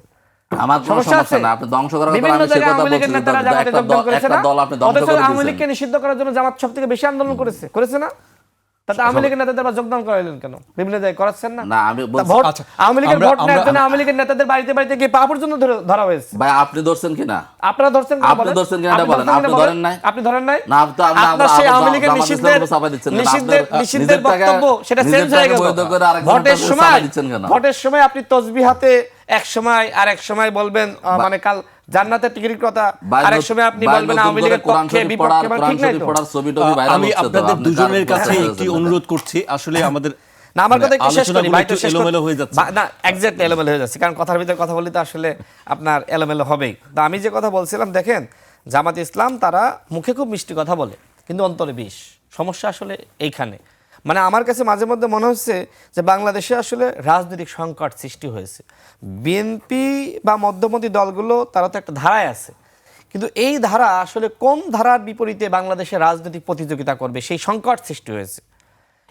আমার কোনো সমস্যা না, আপনি ধ্বংস করার কথা, বিভিন্ন আমি সে জায়গায় কথা আওয়ামী লীগের বলছি। নেতারা জামাতে যোগদান করেছে একটা না? দল আপনি ধ্বংস অথচ করে আওয়ামী দিয়েছেন। লীগকে নিষিদ্ধ করার জন্য জামাত সবথেকে বেশি আন্দোলন করেছে না? তাতে আওয়ামী লীগের নেতাদের আবার যোগদান করাইলেন কেন? বিভিন্ন জায়গায় করাচ্ছেন না? না, আমি বলছি- ভোট, আচ্ছা, আওয়ামী লীগের ভোট নেওয়ার আমরা- জন্য আওয়ামী লীগের নেতাদের বাড়িতে বাড়িতে গিয়ে পা পর্যন্ত ধরা হয়েছে। ভাই, আপনি ধরছেন কিনা? আপনারা ধরছেন কিনা আপনি বলেন? ধরছেন কিনা এটা আপনি বলেন। ধরছেন আপনি কিনা ধরেন বলেন? নাই? আপনি ধরেন নাই? না, তো আপনি আপনার সেই আওয়ামী লীগের জামাত নিষিদ্ধের ইসলামকে চাপাই দিচ্ছেন কেন? আপনার নিষিদ্ধের নিজের টাকা- বক্তব্য সেটা নিজের চেঞ্জ হয়ে টাকা গেল। বৈধ করে আরেকজনের ভোটের কাছে সময় চাপাই দিচ্ছেন কেন? ভোটের সময় আপনি তসবিহাতে এক সময় আর এক সময় বলবেন মানে কাল জান্নাতের টিকিটের কথা, ভাই, আর এক সময় আপনি ভাই, বলবেন নতুন আওয়ামী করে লীগের কোরআন পক্ষে শরীফ বিপক্ষে, মানে কোরআন ঠিক নাই শরীফ তো? পড়ার ছবি টবি ভাইরাল আমি হচ্ছে তো, আপনাদের আপনি দুজনের কার- কাছে কার- একটি অনুরোধ করছি, আসলে আমাদের না, আমার কথা একটু শেষ করি, আলোচনাগুলো ভাই একটু তো শেষ এলোমেলো হয়ে যাচ্ছে। না, এক্স্যাক্টলি এলোমেলো হয়ে যাচ্ছে, কারণ কথার ভিতরে কথা বললে তো আসলে আপনার এলোমেলো হবেই। তো আমি যে কথা বলছিলাম, দেখেন জামাত ইসলাম তারা মুখে খুব মিষ্টি কথা বলে, কিন্তু অন্তরে বিষ। সমস্যা আসলে এইখানে। মানে আমার কাছে মাঝে মধ্যে মনে হচ্ছে যে বাংলাদেশে আসলে রাজনৈতিক সংকট সৃষ্টি হয়েছে। বিএনপি বা মধ্যপন্থী দলগুলো তারা তো একটা ধারায় আছে, কিন্তু এই ধারা আসলে কোন ধারার বিপরীতে বাংলাদেশে রাজনৈতিক প্রতিযোগিতা করবে, সেই সংকট সৃষ্টি হয়েছে।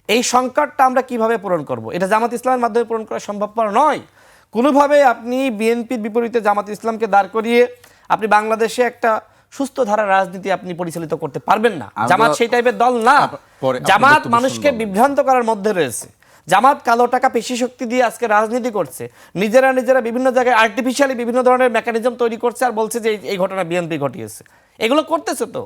এই সংকটটা আমরা কিভাবে পূরণ করব? এটা জামাত ইসলামের মাধ্যমে পূরণ করা সম্ভবপর নয়। কোনোভাবে আপনি বিএনপির বিপরীতে জামাত ইসলামকে দাঁড় করিয়ে আপনি বাংলাদেশে একটা সুস্থ ধারার রাজনীতি আপনি পরিচালিত করতে পারবেন না। জামাত সেই টাইপের দল না। পরে আপনার জামাত বক্তব্য মানুষকে শুনবো। বিভ্রান্ত করার মধ্যে রয়েছে। জামাত কালো টাকা পেশি শক্তি দিয়ে আজকে রাজনীতি করছে, নিজেরা বিভিন্ন জায়গায় আর্টিফিশিয়ালি বিভিন্ন ধরনের মেকানিজম তৈরি করছে আর বলছে যে এই ঘটনা বিএনপি ঘটিয়েছে। এগুলো করতেছে তো,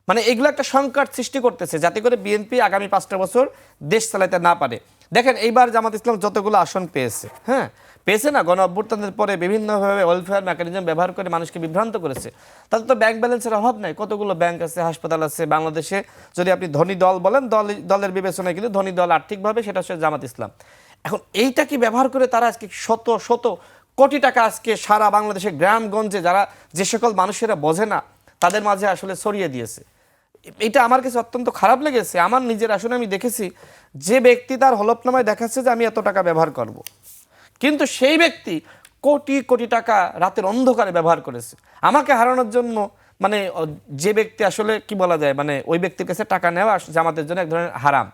মানে এগুলো একটা সংকট সৃষ্টি করতেছে যাতে করে বিএনপি আগামী 5টা বছর দেশ চালাতে না পারে। দেখেন এইবার জামাত ইসলাম যতগুলো আসন পেয়েছে, হ্যাঁ পেয়েছে না, গণ অভ্যুত্থানের পরে বিভিন্নভাবে ওয়েলফেয়ার মেকানিজম ব্যবহার করে মানুষকে বিভ্রান্ত করেছে। তাদের তো ব্যাংক ব্যালেন্সের অভাব নাই, কতগুলো ব্যাংক আছে, হাসপাতাল আছে বাংলাদেশে। যদি আপনি ধনী দল বলেন, দলের বিবেচনায় কিন্তু ধনী দল আর্থিকভাবে সেটা হচ্ছে জামাত ইসলাম। এখন এইটা কি ব্যবহার করে তারা আজকে শত শত কোটি টাকা আজকে সারা বাংলাদেশের গ্রামগঞ্জে যারা যে সকল মানুষেরা বোঝে না তাদের মাঝে আসলে ছড়িয়ে দিয়েছে। এটা আমার কাছে অত্যন্ত খারাপ লেগেছে। আমার নিজের আসলে আমি দেখেছি যে ব্যক্তি তার হলফনামায় দেখাচ্ছে যে আমি এত টাকা ব্যবহার করব, কিন্তু সেই ব্যক্তি কোটি কোটি টাকা রাতের অন্ধকারে ব্যবহার করেছে আমাকে হারানোর জন্য। মানে যে ব্যক্তি আসলে কি বলা যায়, মানে ওই ব্যক্তির কাছে টাকা নেওয়া জামাতের জন্য এক ধরনের হারাম।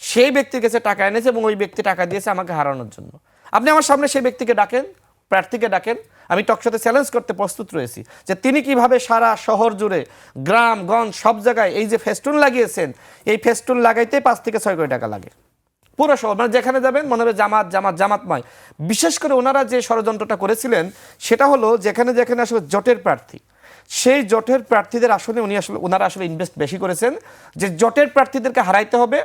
সেই ব্যক্তির কাছে টাকা এনেছে এবং ওই ব্যক্তি টাকা দিয়েছে আমাকে হারানোর জন্য। আপনি আমার সামনে সেই ব্যক্তিকে ডাকেন, প্রার্থীকে ডাকেন, আমি টকশোতে চ্যালেঞ্জ করতে প্রস্তুত রয়েছি যে তিনি কিভাবে সারা শহর জুড়ে গ্রামগঞ্জ সব জায়গায় এই যে ফেস্টুন লাগিয়েছেন, এই ফেস্টুন লাগাইতে 5 থেকে 6 কোটি টাকা লাগে। পুরো শহর, মানে যেখানে যাবেন মনে হবে জামাত জামাত জামাতময়। বিশেষ করে ওনারা যে ষড়যন্ত্রটা করেছিলেন সেটা হলো যেখানে যেখানে আসলে জোটের প্রার্থী, সেই জোটের প্রার্থীদের আসলে ওনারা আসলে ইনভেস্ট বেশি করেছেন যে জোটের প্রার্থীদেরকে হারাইতে হবে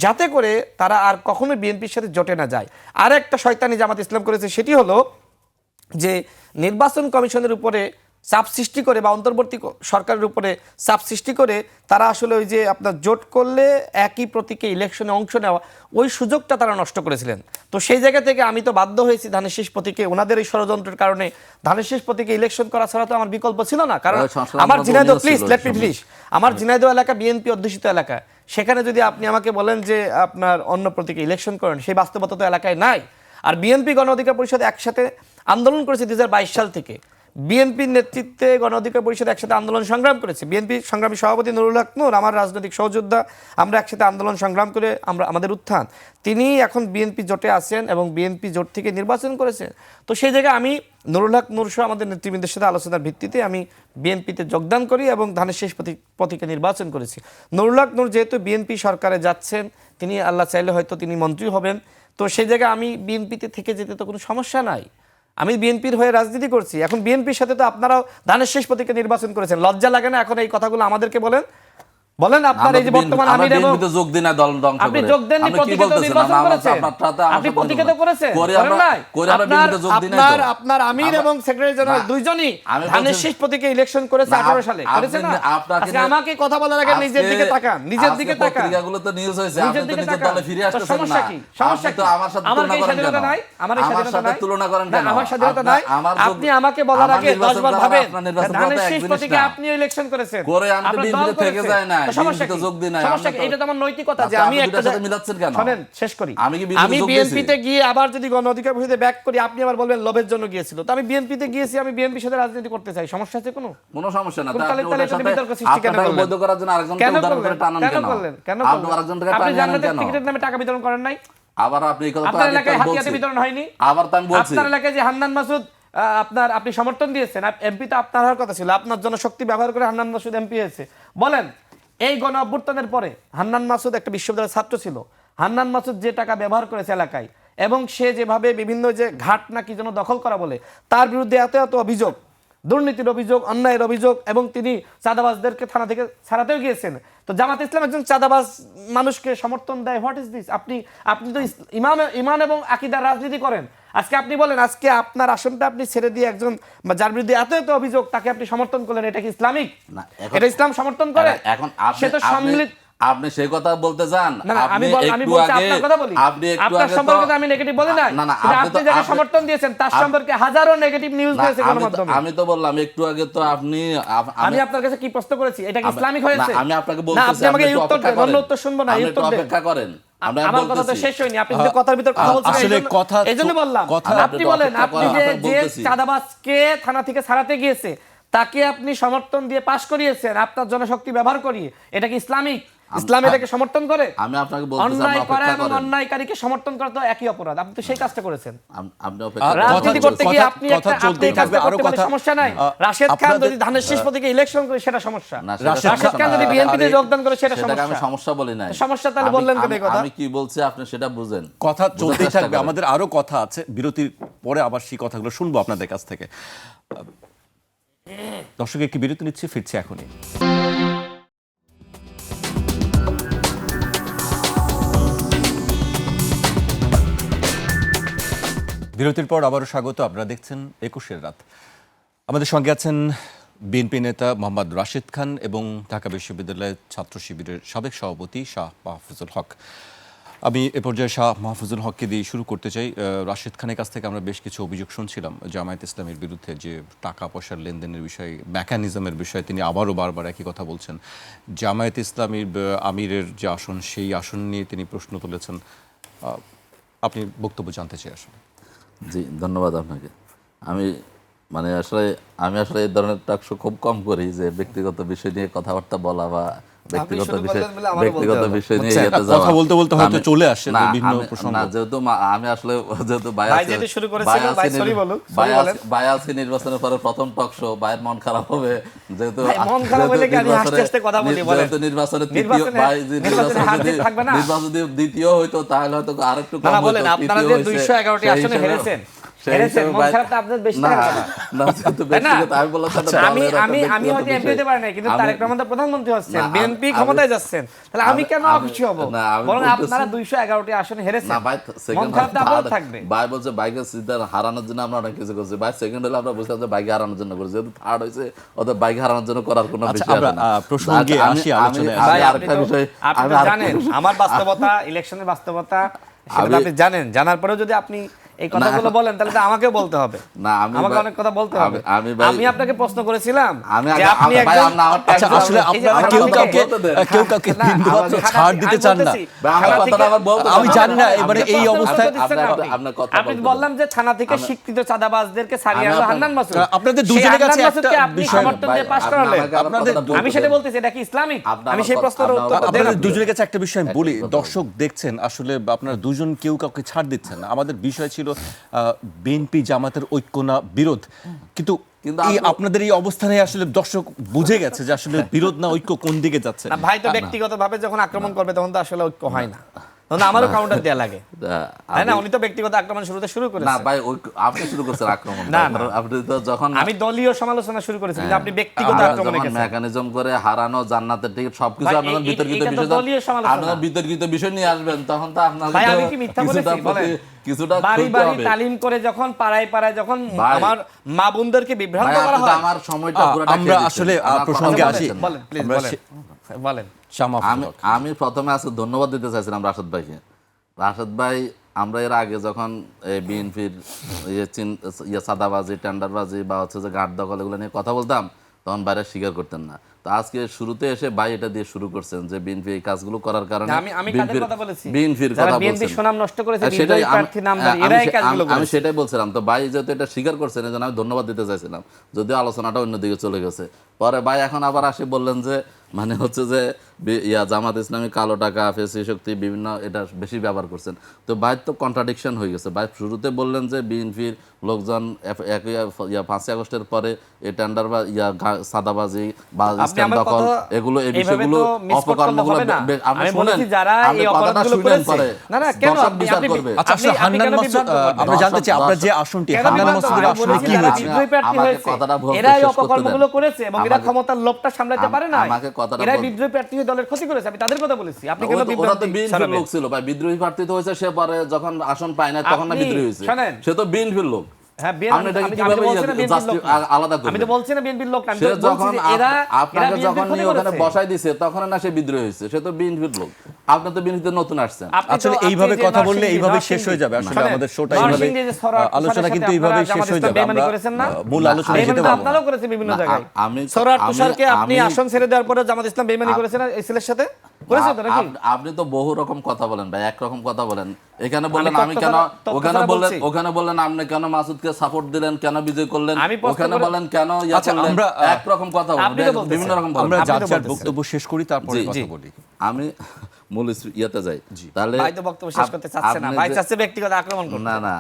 যাতে করে তারা আর কখনো বিএনপির সাথে জোটে না যায়। আর একটা শয়তানি জামাত ইসলাম করেছে, সেটি হলো যে নির্বাচন কমিশনের উপরে চাপ সৃষ্টি করে বা অন্তর্বর্তী সরকারের উপরে চাপ সৃষ্টি করে তারা আসলে ওই যে আপনার জোট করলে একই প্রতীকে ইলেকশনে অংশ নেওয়া, ওই সুযোগটা তারা নষ্ট করেছিলেন। তো সেই জায়গা থেকে আমি তো বাধ্য হয়েছি ধানের শীষ প্রতীকে, ওনাদের এই ষড়যন্ত্রের কারণে ধানের শীষ প্রতীকে ইলেকশন করা ছাড়া তো আমার বিকল্প ছিল না। কারণ আমার Jhenaidah, please let me finish, আমার ঝিনাইদহ এলাকা বিএনপি অধ্যুষিত এলাকা, সেখানে যদি আপনি আমাকে বলেন যে আপনার অন্য প্রতীকে ইলেকশন করেন, সেই বাস্তবতা তো এলাকায় নাই। আর বিএনপি গণ অধিকার পরিষদ একসাথে আন্দোলন করেছে 2022 সাল থেকে। বিএনপির নেতৃত্বে গণ অধিকার পরিষদ একসাথে আন্দোলন সংগ্রাম করেছে। বিএনপি সংগ্রামী সভাপতি নুরুল হক নূর আমার রাজনৈতিক সহযোদ্ধা, আমরা একসাথে আন্দোলন সংগ্রাম করে আমাদের উত্থান। তিনি এখন বিএনপি জোটে আছেন এবং বিএনপি জোট থেকে নির্বাচন করেছেন। তো সেই জায়গায় আমি নুরুল হক নূর সহ আমাদের নেতৃবৃন্দের সাথে আলোচনার ভিত্তিতে আমি বিএনপিতে যোগদান করি এবং ধানের শীষ প্রতীকে নির্বাচন করেছি। নুরুল হক নূর যেহেতু বিএনপি সরকারে যাচ্ছেন, তিনি আল্লাহ চাইলে হয়তো তিনি মন্ত্রী হবেন, তো সেই জায়গায় আমি বিএনপিতে থেকে যেতে তো কোনো সমস্যা নাই। আমি বিএনপির হয়ে রাজনীতি করছি। এখন বিএনপির সাথে তো আপনারাও ধানের শীষ প্রতীকে নির্বাচন করেছেন, লজ্জা লাগে না এখন এই কথাগুলো আমাদেরকে বলেন? বলেন আপনার এই যে বর্তমান আমির এবং বিএনপিতে যোগ দিন না দল ধ্বংস আপনি করে যোগ দেননি, আপনি কি প্রতীক্ষিত বলতেছেন? নির্বাচন আমরা করেছেন। আপনার সাথে আমার আপনি সাথে প্রতীক্ষিত করেছেন, করে করেন আমরা নাই? বিএনপিতে যোগ দিন নাই তো। আপনার আমির এবং সেক্রেটারি জেনারেল না, দুইজনই আমি ধানের বলছি- শীষ প্রতীকে ইলেকশন করেছে না, 18 সালে, আপনি- করেছে না? আপনাকে আজকে নিয়ে- আমাকে কথা বলার আগে নিজের দিকে তাকান, নিজের দিকে তাকান। পত্রিকাগুলো তো নিউজ হয়েছে, আপনি নিজের তো দিকে নিজের তাকান। দলে ফিরে তো আসতেছেন সমস্যা না। কি? সমস্যা আপনি তো কি? আমার সাথে আমার তুলনা কি করেন স্বাধীনতা কেন? নাই? আমার এই আমার স্বাধীনতা সাথে নাই? তুলনা করেন না, কেন? আমার স্বাধীনতা আপনার- নাই। আমার আপনি আমাকে বলার আমার আগে 10 নির্বাচন বার করা, ভাবেন। আপনার নির্বাচন করা ধানের তো এক শীষ জিনিস প্রতীকে না। আপনিও ইলেকশন করেছেন। করে আমি তো আপনার দল বিএনপিতে থেকে করেছে। যাই নাই, তো সমস্যা বিএনপিতে কি? যোগ দিই নাই। সমস্যা আপনি কি? তো- এটা তো আমার নৈতিকতা যে আচ্ছা, আমি আপনি একটা দুটার সাথে মিলাচ্ছেন কেন? শোনেন, শেষ করি। আমি কি বিএনপিতে আমি যোগ দিয়েছি? বিএনপিতে গিয়ে আবার যদি গণ অধিকার পরিষদে ব্যাক করি, আপনি আবার বলবেন লোভের জন্য গিয়েছিল। তো আমি বিএনপিতে গিয়েছি, আমি বিএনপির সাথে রাজনীতি করতে চাই, সমস্যা আছে কোনো? কোনো সমস্যা না। তাহলে আপনি ওটার এটা সাথে বিতর্ক সৃষ্টি কেন আপনারটাকে করলেন? বৈধ করার জন্য আরেকজনকে কেন উদাহরণ করে করলেন? টানান কেন কেন? করলেন? কেন আপনি করলেন? আরেকজনকে আপনি টানিয়ে আনেন জান্নাতের কেন? টিকিটের নামে টাকা বিতরণ করেন নাই? আবার আপনি এই কথা তো আপনার আগে এলাকায় তো হাতিয়াতে বলছি। বিতরণ হয়নি? আবার তো আমি বলছি। আপনার এলাকায় যে হান্নান মাসুদ আপনি সমর্থন দিয়েছেন, এমপি তো আপনার হওয়ার কথা ছিল, আপনার জনশক্তি ব্যবহার করে হান্নান মাসুদ এমপি হয়েছে। বলেন, এই গণ অভ্যুত্থানের পরে হান্নান মাসুদ একটা বিশ্ববিদ্যালয়ের ছাত্র ছিল। হান্নান মাসুদ যে টাকা ব্যবহার করেছে এলাকায়, এবং সে যেভাবে বিভিন্ন যে ঘাট নাকি যেন দখল করা বলে, তার বিরুদ্ধে এত এত অভিযোগ, দুর্নীতির অভিযোগ, অন্যায়ের অভিযোগ, এবং তিনি চাঁদাবাজদেরকে থানা থেকে ছাড়াতেও গিয়েছেন। তো জামাত ইসলাম একজন চাঁদাবাজ মানুষকে সমর্থন দেয়? What is this? আপনি তো ইমান এবং আকীদার রাজনীতি করেন। আজকে আপনি বলেন, আজকে আপনার আসনটা আপনি ছেড়ে দিয়ে একজন যার বিরুদ্ধে এত এত অভিযোগ, তাকে আপনি সমর্থন করলেন, এটা কি ইসলামিক? না, এটা ইসলাম সমর্থন করে? এখন সে তো সম্মিলিত। আপনি সেই কথা বলতে যান। না, না, আমি একটু বলছি, আগে আপনার কথা বলি। আপনি একটু আপনার আগে সম্পর্কে তো তো আমি নেগেটিভ বলি নাই। না, না, কিন্তু আপনি তো আপনি যাকে সমর্থন দিয়েছেন তার সম্পর্কে হাজারো নেগেটিভ নিউজ না, হয়েছে গণমাধ্যমে। আমি তো বললাম একটু আগে তো আপনি আমি আপনার কাছে কি প্রশ্ন করেছি? এটা কি ইসলামিক হয়েছে? না, আমি আপনাকে না, বলতেছি, আপনি আমাকে এই একটু উত্তর অপেক্ষা দেন, অন্য করেন। উত্তর শুনবো না, এই আপনি একটু উত্তর দেন। অপেক্ষা করেন। আমরা আমার কথা তো বলতেছি। শেষ হয়নি, আপনি যে কথার ভিতর কথা বলছেন, আসলে এই জন্য বললাম। কথা- আপনি বলেন, অপেক্ষা আপনি করেন, যে আপনাকে বলতেছি। চাঁদাবাজকে থানা থেকে ছাড়াতে গিয়েছে, তাকে আপনি সমর্থন দিয়ে পাশ করিয়েছেন আপনার জনশক্তি ব্যবহার করিয়ে, এটা কি ইসলামিক? ইসলাম এটাকে সমর্থন করে? আমি আপনাকে বলতেছি, আপনি অন্যায় করা অপেক্ষা এবং করেন। অন্যায়কারীকে সমর্থন করা তো একই অপরাধ। আপনি তো সেই কাজটা করেছেন। আপনি অপেক্ষা করেন। রাজনীতি করতে গিয়ে কথা- আপনি কথা আপনি চলতেই এই কাজটা থাকবে, আরো করতে পারলে কথা- সমস্যা নাই। আ- রাশেদ খান আপনাদের- যদি ধানের শীষ প্রতীকে ইলেকশন করে সেটা সমস্যা। না, সেটা রাশেদ রাশেদ খান যদি বিএনপিতে যোগদান করে সেটা সেটাকে আমি সমস্যা। সমস্যা বলি নাই। সমস্যা তাহলে বললেন কেন এই কথা? আমি কি বলছি আপনি সেটা বুঝেন। কথা চলতেই চেষ্টা থাকবে, করেন। আমাদের আরো কথা আছে, বিরতির পরে আবার সেই কথাগুলো শুনবো আপনাদের কাছ থেকে। দর্শক, একটি বিরতি নিচ্ছে, ফিরছে এখনই। বিরতির পর আবারও স্বাগত। আপনারা দেখছেন 21-এর রাত। আমাদের সঙ্গে আছেন বিএনপি নেতা মোহাম্মদ রাশেদ খান এবং ঢাকা বিশ্ববিদ্যালয়ের ছাত্র শিবিরের সাবেক সভাপতি শাহ মাহফুজুল হক। আমি এ পর্যায়ে শাহ মাহফুজুল হককে দিয়ে শুরু করতে চাই। রাশেদ খানের কাছ থেকে আমরা বেশ কিছু অভিযোগ শুনছিলাম জামায়াত ইসলামের বিরুদ্ধে, যে টাকা পয়সার লেনদেনের বিষয়ে, মেকানিজমের বিষয়ে তিনি আবারও বারবার একই কথা বলছেন। জামায়াত ইসলামীর আমিরের যে আসন, সেই আসন নিয়ে তিনি প্রশ্ন তুলেছেন। আপনি বক্তব্য জানতে চাই আসলে। জি, ধন্যবাদ আপনাকে। আমি আসলে এই ধরনের টকশো খুব কম করি, যে ব্যক্তিগত বিষয় নিয়ে কথাবার্তা বলা বা ব্যক্তিগত শুরু বিষয় করলেন বলে আমারও বলতে হবে। বিষয় নিয়ে আচ্ছা, ইয়েতে যাওয়া। কথা বলতে বলতে হয়তো চলে আসে না, বিভিন্ন আমি- প্রসঙ্গ। না, যেহেতু আমি আসলে যেহেতু ভাই যেহেতু শুরু করেছিল, ভাই sorry বলুন, sorry বলেন। বায়াসি নির্বাচনের পরে প্রথম টকশো, ভাইয়ের মন খারাপ হবে যেহেতু ভাই, মন খারাপ হলে কি আমি হাসতে হাসতে কথা বলি বলেন? যেহেতু নির্বাচনে নির্বাচনে হার জিত থাকবে না? নির্বাচন যদি দ্বিতীয় হইতো তাহলে হয়তো আরেকটু কম না, হইতো, বলেন, আপনারা যে তৃতীয় হইছে, 211টি সেই আসনে হিসেবে- হেরেছেন, সেই হেরেছেন, হিসেবে মন ভাই- খারাপটা আপনাদের বেশি না, থাকার কথা। না, যেহেতু তাই না? ব্যক্তিগত, আমি বললাম সেটা আমি দলের একটা আমি আমি ব্যক্তিগত হয়তো এমপি বিষয়। হতে পারি না, কিন্তু আমি- তারেক রহমান তো প্রধানমন্ত্রী হচ্ছেন, না, আমি- বিএনপি আমি- ক্ষমতায় যাচ্ছেন, তাহলে আমি কেন আমি- খুশি হব? না, আমি বরং বলতেছি- আপনারা 211টি আসনে হেরেছেন, না ভাই, মন সেকেন্ড খারাপ তো আপনারও থাকবে। ভাই বলছে বাইকের সিদ্ধার হারানোর জন্য আমরা অনেক কিছু করছি। ভাই সেকেন্ড হলে আমরা বুঝলাম যে বাইকে হারানোর জন্য করছি, যেহেতু থার্ড হয়েছে ওদের বাইকে হারানোর জন্য করার কোনো আচ্ছা, বিষয় আমরা, আছে না। প্রসঙ্গে আসি, আলোচনায় আসি। ভাই, আরেকটা বিষয় আপনি তো জানেন আমার বাস্তবতা, ইলেকশনের বাস্তবতা, সেটা তো আপনি জানেন। জানার পরেও যদি আপনি এই কথাগুলো বলেন, তাহলে তো আমাকেও বলতে হবে। না, আমি আমাকে ভাই- অনেক কথা বলতে হবে। ভাই- আমি আপনাকে প্রশ্ন করেছিলাম আমি যে আপনি ভাই, একজন আমার আচ্ছা, আসলে এই যে আপনারা আমার কেউ কথা কাউকে বলতে দেন। কেউ কাউকে না, বিন্দুমাত্র আমি ছাড় দিতে চান না। বলতেছি, ভাই, আমার থানা কথাটা থেকে- আবার বলতে আমি দেন। জানি না এবারে আপনি এই প্রশ্ন অবস্থায় দিচ্ছেন না আপনি। আপনার কথা আপনি বলতে বললাম যে থানা থেকে স্বীকৃত চাঁদাবাজদেরকে ছাড়িয়ে আমি আনলো আপনার- হান্নান মাসুদ। আপনাদের সেই দুজনের কাছে হান্নান একটা মাসুদকে আপনি বিষয়- সমর্থন দিয়ে ভাই, পাশ আপনি করালেন। আমাকে আবার আপনাদের কথাটা বলতে আমি সেটা দেন। বলতেছি, এটা কি ইসলামিক? আপনার আমি সেই আমার প্রশ্নের কথা- উত্তর দেন আপনাদের আপনি। দুজনের কাছে একটা বিষয় আমি বলি, কথা দর্শক দেখছেন, আসলে আপনারা দুজন কেউ কাউকে ছাড় দিচ্ছেন না। আমাদের বিষয় ছিল বিএনপি জামাতের ঐক্য না বিরোধ, কিন্তু এই আপনাদের এই অবস্থানে আসলে দর্শক বুঝে গেছে যে আসলে বিরোধ না ঐক্য কোন দিকে যাচ্ছে। না ভাই, তো ব্যক্তিগতভাবে যখন আক্রমণ করবে তখন তো আসলে ঐক্য হয় না। তখন আমারও কাউন্টার দেয়া লাগে, তাই না? আমি- উনি তো ব্যক্তিগত আক্রমণ শুরুতে শুরু না করেছেন। ভাই আপনি শুরু করছেন আক্রমণ। না, না। আপনি তো যখন আমি দলীয় সমালোচনা শুরু করেছি, কিন্তু আপনি ব্যক্তিগত আক্রমণে গেছেন। মেকানিজম করে হারানো জান্নাতের টিকিট সবকিছু ভাই, আপনাদের বিতর্কিত এটা তো বিষয়, দলীয় সমালোচনা। আপনারা বিতর্কিত বিষয় নিয়ে আসবেন, তখন তো আপনাদের ভাই, তো আমি কি মিথ্যা কিছুটা বলেছি বলেন? কিছুটা বাড়ি খুলতে বাড়ি হবে। তালিম করে যখন পাড়ায় পাড়ায় যখন ভাই, আমার মা বোনদেরকে বিভ্রান্ত ভাই, করা আপনি তো হয়। আমার সময়টা পুরোটা আমরা খেয়ে আসলে দিচ্ছেন। আমার প্রসঙ্গে কথা আসি। বলছেন। বলেন প্লিজ, আমরা বলেন বলেন। শামা আমি প্রথমে আজকে ধন্যবাদ দিতে চাইছিলাম রাশেদ ভাইকে। রাশেদ ভাই, আমরা এর আগে যখন বিএনপির সাদাবাজি, টেন্ডারবাজি বা হচ্ছে যে ঘাট দখল এগুলো নিয়ে কথা বলতাম, তখন বাইরে স্বীকার করতেন না। তো আজকে শুরুতে এসে ভাই এটা দিয়ে শুরু করছেন যে বিএনপি এই কাজগুলো করার কারণে আমি কাদের কথা বলেছি? বিএনপির যারা কথা বিএনপি বলছেন। সুনাম নষ্ট করেছে, আর সেটাই বিদ্রোহী প্রার্থী নামধারী, এরাই কাজগুলো আমি করেছে। সেটাই বলছিলাম। তো ভাই যেহেতু এটা স্বীকার করছেন, এই জন্য আমি ধন্যবাদ দিতে চাইছিলাম, যদিও আলোচনাটা অন্যদিকে চলে গেছে। পরে ভাই এখন আবার আসি বললেন যে মানে হচ্ছে যে জামাত ইসলামী কালো টাকা, ফেসি শক্তি বিভিন্ন এটা বেশি ব্যবহার করছেন। তো ভাই তো কন্ট্রাডিকশন হয়ে গেছে। ভাই শুরুতে বললেন যে বিএনপির লোকজন 5ই আগস্টের পরে এই টেন্ডার বা সাদাবাজি বা আপনি ইসলাম আমার দখল কথা এগুলো এই এইভাবে বিষয়গুলো তো মিস করতে অপকর্মগুলো হবে না। আপনি আমি শুনেন, বলেছি যারা আপনি এই কথাটা অপরাধগুলো শুনেন, করেছে। পরে না, না, কেন দর্শক আপনি বিচার করবে। আচ্ছা, আসলে আপনি হান্নান কেন মাসুদ, বিভ্রান্ত করবেন? আমরা জানতে চাই আপনার যে আসনটি কেন হান্নান বিভ্রান্ত মাসুদের করবেন? আসনে বলেছি কি যারা হয়েছিল? বিদ্রোহী প্রার্থী আমাকে হয়েছে, কথাটা বলতে এরাই শেষ করতে অপকর্মগুলো দেন। করেছে এবং এরা আমাকে- ক্ষমতার লোভটা সামলাতে পারে না। আমাকে কথাটা এরাই বল- বিদ্রোহী প্রার্থী হয়ে দলের ক্ষতি করেছে, আমি তাদের কথা বলেছি। আপনি কেন ওরা তো বিভ্রান্তি বিএনপির ছড়াবেন? লোক ছিল ভাই, বিদ্রোহী প্রার্থী তো হয়েছে সে, পরে যখন আসন পায় না তখন না আপনি বিদ্রোহী হয়েছে। শোনেন। সে তো বিএনপির লোক। হ্যাঁ, আপনি এটাকে আমি তো কিভাবে বলছি না বিএনপির লোক না। আলাদা করবেন? আমি তো বলছি না বিএনপির লোক না, আমি সে তো বলছি যখন যে এরা আপনাকে বিএনপির যখন ক্ষতি নিয়ে ওখানে করেছে। বসাই দিছে তখন না সে বিদ্রোহী হয়েছে, সে তো বিএনপির লোক। আপনি তো বিএনপিতে নতুন আসছেন। আপনি তো- আসলে আপনি এইভাবে যে কথা বললে নরসিংদী- এইভাবে শেষ নরসিংদী- হয়ে যাবে। আসলে শোনেন, আমাদের শোটা এইভাবে নরসিংদী যে সরার আলোচনা তুষারের কিন্তু সাথে এইভাবে আপনারা শেষ হয়ে জামাত যাবে। ইসলাম বেইমানি আমরা করেছেন না? মূল আলোচনায় বেইমানি যেতে তো পারবো না। আপনারাও করেছেন বিভিন্ন না, জায়গায়। আমি- সরার আমি- তুষারকে আপনি আমি- আসন ছেড়ে দেওয়ার পরে জামাত ইসলাম বেইমানি করেছেন না ইসিলের সাথে? করেছে তো নাকি? আপনি তো বহু রকম কথা বলেন ভাই, একরকম কথা বলেন। এখানে বললেন তথ্য আমি কেন, ছাড়া- ওখানে তথ্য বললেন ছাড়া ওখানে বললেন আপনি কেন মাসুদকে সাপোর্ট দিলেন, কেন বিজয় করলেন, আমি প্রশ্ন ওখানে করে- বলেন কেন আচ্ছা, করলেন। আমরা, একরকম কথা আপনি তো বলেন, বলতেছেন। বিভিন্ন রকম বলেন। আমরা আপনি তো যার যার বলতেছেন। বক্তব্য শেষ করি, তারপরে জি, কথা জি। বলি। আমি মূল ইয়েতে যাই। তাহলে ভাই তো বক্তব্য শেষ করতে চাচ্ছে না, আপনি ভাই যে- চাচ্ছে ব্যক্তিগত আক্রমণ করতে। না না,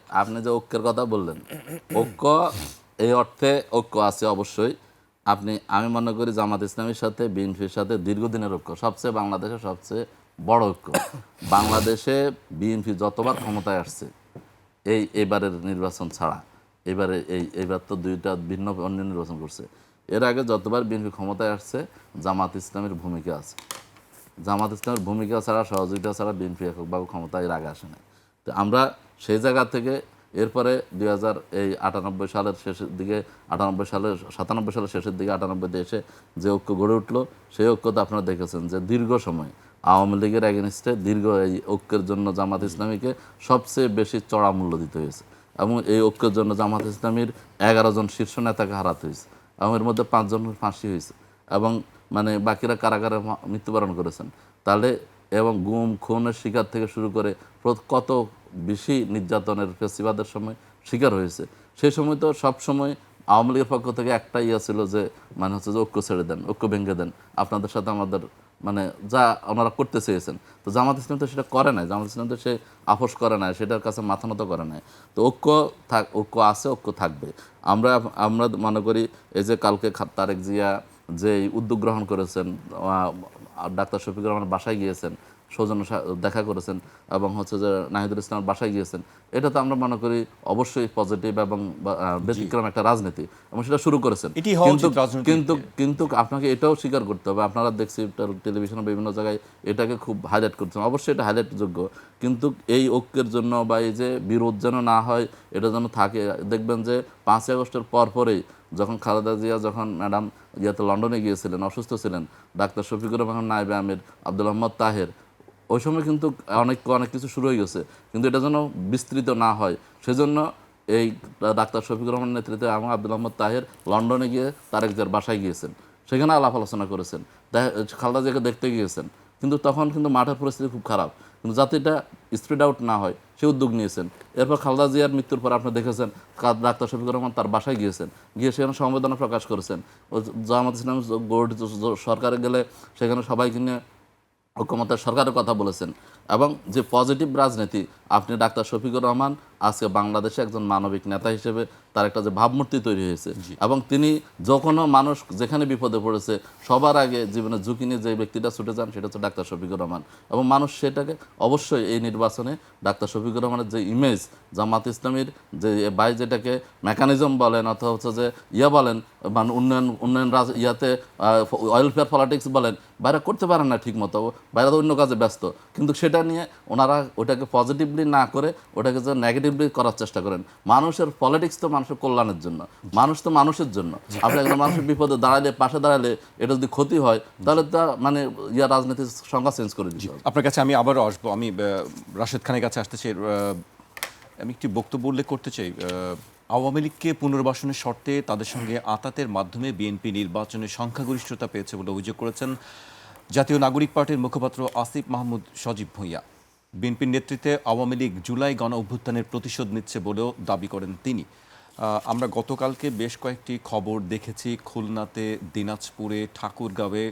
আপনি যে ঐক্যের কথা বললেন, ঐক্য এই অর্থে ঐক্য আছে অবশ্যই। আমি মনে করি জামাত ইসলামের সাথে বিএনপির সাথে দীর্ঘদিনের ঐক্য, সবচেয়ে বাংলাদেশের সবচেয়ে বড় ঐক্য। বাংলাদেশে বিএনপি যতবার ক্ষমতায় আসছে, এইবারের নির্বাচন ছাড়া, এইবার তো দুইটা ভিন্ন অন্য নির্বাচন করছে, এর আগে যতবার বিএনপি ক্ষমতায় আসছে জামাত ইসলামের ভূমিকা আছে। জামাত ইসলামের ভূমিকা ছাড়া, সহযোগিতা ছাড়া বিএনপি এককভাবে ক্ষমতায় এর আগে আসে না। তো আমরা সেই জায়গা থেকে এরপরে 98 সালের শেষের দিকে, 97 সালের শেষের দিকে, 98 এসে যে ঐক্য গড়ে উঠলো, সেই ঐক্য তো আপনারা দেখেছেন যে দীর্ঘ সময় আওয়ামী লীগের এগেনস্টে দীর্ঘ এই ঐক্যের জন্য জামাত ইসলামীকে সবচেয়ে বেশি চড়া মূল্য দিতে হয়েছে। এবং এই ঐক্যের জন্য জামাত ইসলামীর 11 জন শীর্ষ নেতাকে হারাতে হয়েছে, এবং এর মধ্যে 5 জনের ফাঁসি হয়েছে, এবং মানে বাকিরা কারাগারে মৃত্যুবরণ করেছেন। তাহলে এবং গুম খুনের শিকার থেকে শুরু করে কত বেশি নির্যাতনের ফেস্টিভালের সময় শিকার হয়েছে। সেই সময় তো সব সময় আওয়ামী লীগের পক্ষ থেকে একটা ছিল যে মানে হচ্ছে যে ঐক্য ছেড়ে দেন, ঐক্য ভেঙে দেন, আপনাদের সাথে আমাদের মানে যা ওনারা করতে চেয়েছেন। তো জামাত ইসলাম তো সেটা করে নাই, জামাত ইসলাম তো সে আপোষ করে নাই, সেটার কাছে মাথা নত করে নাই। তো ঐক্য আছে, ঐক্য থাকবে। আমরা মনে করি এই যে কালকে তারেক জিয়া যে উদ্যোগ গ্রহণ করেছেন, ডাক্তার শফিকুর রহমানের বাসায় গিয়েছেন, সৌজন্য দেখা করেছেন, এবং হচ্ছে যে নাহিদুল ইসলামের বাসায় গিয়েছেন, এটা তো আমরা মনে করি অবশ্যই পজিটিভ এবং ব্যতিক্রম একটা রাজনীতি, এবং সেটা শুরু করেছেন। এটি হওয়া উচিত রাজনীতিতে। কিন্তু আপনাকে এটাও স্বীকার করতে হবে, আপনারা দেখছি টেলিভিশনে বিভিন্ন জায়গায় এটাকে খুব হাইলাইট করছেন, অবশ্যই এটা হাইলাইটযোগ্য, কিন্তু এই ঐক্যের জন্য বা এই যে বিরোধ যেন না হয়, এটা যেন থাকে। দেখবেন যে 5ই আগস্টের পরেই যখন খালেদা জিয়া যখন ম্যাডাম লন্ডনে গিয়েছিলেন, অসুস্থ ছিলেন, ডাক্তার শফিকুর রহমান, নায়েবে আমির, আব্দুল আহমদ তাহের, ওই সময় কিন্তু অনেক কিছু শুরু হয়ে গেছে, কিন্তু এটা যেন বিস্তৃত না হয় সেজন্য এই ডাক্তার শফিকুর রহমানের নেতৃত্বে এবং আব্দুল আহমদ তাহের লন্ডনে গিয়ে তারেক জিয়ার বাসায় গিয়েছেন, সেখানে আলাপ আলোচনা করেছেন, খালেদা জিয়াকে দেখতে গিয়েছেন, কিন্তু তখন কিন্তু মাঠের পরিস্থিতি খুব খারাপ, কিন্তু যাতে এটা স্প্রেড আউট না হয় সে উদ্যোগ নিয়েছেন। এরপর খালেদা জিয়ার মৃত্যুর পর আপনি দেখেছেন ডাক্তার শফিকুর রহমান তার বাসায় গিয়ে সেখানে সমবেদনা প্রকাশ করেছেন। জামাত ইসলাম সরকারে গেলে সেখানে সবাইকে নিয়ে ঐক্যমতের সরকারের কথা বলেছেন, এবং যে পজিটিভ রাজনীতি আপনি ডাক্তার শফিকুর রহমান আজকে বাংলাদেশে একজন মানবিক নেতা হিসেবে তার একটা যে ভাবমূর্তি তৈরি হয়েছে, এবং তিনি যখনও মানুষ যেখানে বিপদে পড়েছে সবার আগে জীবনের ঝুঁকি নিয়ে যে ব্যক্তিটা ছুটে যান সেটা হচ্ছে ডাক্তার শফিকুর রহমান, এবং মানুষ সেটাকে অবশ্যই এই নির্বাচনে ডাক্তার শফিকুর রহমানের যে ইমেজ, জামাত ইসলামীর যে বাই যেটাকে মেকানিজম বলেন অথবা হচ্ছে যে বলেন, মানে উন্নয়ন ইয়াতে ওয়েলফেয়ার পলিটিক্স বলেন, বাইরে করতে পারেন না ঠিক মতো, বাইরে তো অন্য কাজে ব্যস্ত, কিন্তু সেটা নিয়ে ওনারা ওটাকে পজিটিভলি না করে ওটাকে যে নেগেটিভলি করার চেষ্টা করেন। মানুষের পলিটিক্স তো মানুষের কল্যাণের জন্য, মানুষ তো মানুষের জন্য। আপনি একজন মানুষের বিপদে দাঁড়ালে, পাশে দাঁড়ালে এটা যদি ক্ষতি হয় তাহলে তা মানে রাজনীতির সংজ্ঞা চেঞ্জ করে দিতে হবে। আপনার কাছে আমি আবারও আসবো, আমি রাশেদ খানের কাছে আসতে চাই। আমি একটি বক্তব্য উল্লেখ করতে চাই। আওয়ামী লীগকে পুনর্বাসনের শর্তে তাদের সঙ্গে আঁতাতের মাধ্যমে বিএনপি নির্বাচনে সংখ্যাগরিষ্ঠতা পেয়েছে বলে অভিযোগ করেছেন জাতীয় নাগরিক পার্টির মুখপাত্র আসিফ মাহমুদ সজীব ভূঁইয়া। বিএনপির নেতৃত্বে আওয়ামী লীগ জুলাই গণ অভ্যুত্থানের প্রতিশোধ নিচ্ছে বলেও দাবি করেন তিনি। আমরা গতকালকে বেশ কয়েকটি খবর দেখেছি, খুলনাতে, দিনাজপুরে, ঠাকুরগাঁওয়ে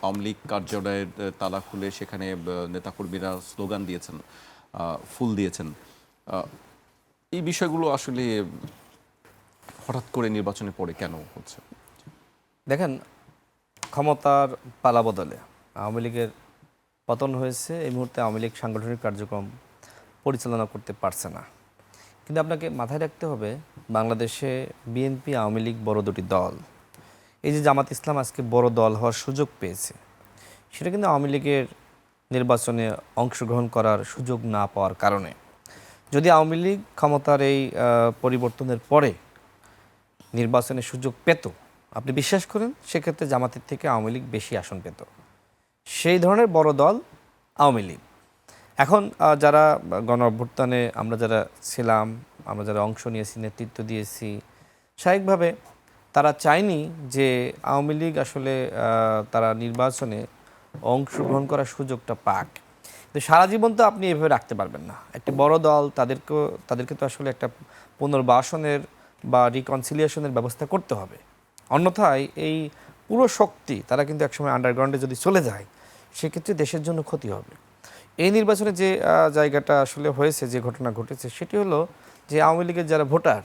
আওয়ামী লীগ কার্যালয়ের তালা খুলে সেখানে নেতাকর্মীরা স্লোগান দিয়েছেন, ফুল দিয়েছেন। এই বিষয়গুলো আসলে হঠাৎ করে নির্বাচনে পড়ে কেন হচ্ছে? দেখেন, ক্ষমতার পালাবদলে আওয়ামী লীগের পতন হয়েছে। এই মুহূর্তে আওয়ামী লীগ সাংগঠনিক কার্যক্রম পরিচালনা করতে পারছে না। কিন্তু আপনাকে মাথায় রাখতে হবে, বাংলাদেশে বিএনপি, আওয়ামী লীগ বড় দুটি দল। এই যে জামাত ইসলাম আজকে বড় দল হওয়ার সুযোগ পেয়েছে, সেটা কিন্তু আওয়ামী লীগের নির্বাচনে অংশগ্রহণ করার সুযোগ না পাওয়ার কারণে। যদি আওয়ামী লীগ ক্ষমতার এই পরিবর্তনের পরে নির্বাচনের সুযোগ পেত, আপনি বিশ্বাস করেন সেক্ষেত্রে জামাতের থেকে আওয়ামী লীগ বেশি আসন পেত। সেই ধরনের বড় দল আওয়ামী লীগ। এখন যারা গণ অভ্যুত্থানে আমরা যারা ছিলাম, আমরা যারা অংশ নিয়েছি, নেতৃত্ব দিয়েছি, স্বাভাবিকভাবে তারা চায়নি যে আওয়ামী লীগ আসলে তারা নির্বাচনে অংশগ্রহণ করার সুযোগটা পাক। তো সারা জীবন তো আপনি এভাবে রাখতে পারবেন না। একটি বড় দল, তাদেরকে তো আসলে একটা পুনর্বাসনের বা রিকনসিলিয়েশনের ব্যবস্থা করতে হবে। অন্যথায় এই পুরো শক্তি তারা কিন্তু একসময় আন্ডারগ্রাউন্ডে যদি চলে যায়, সেক্ষেত্রে দেশের জন্য ক্ষতি হবে। এই নির্বাচনে যে জায়গাটা আসলে হয়েছে, যে ঘটনা ঘটেছে, সেটি হলো যে আওয়ামী লীগের যারা ভোটার,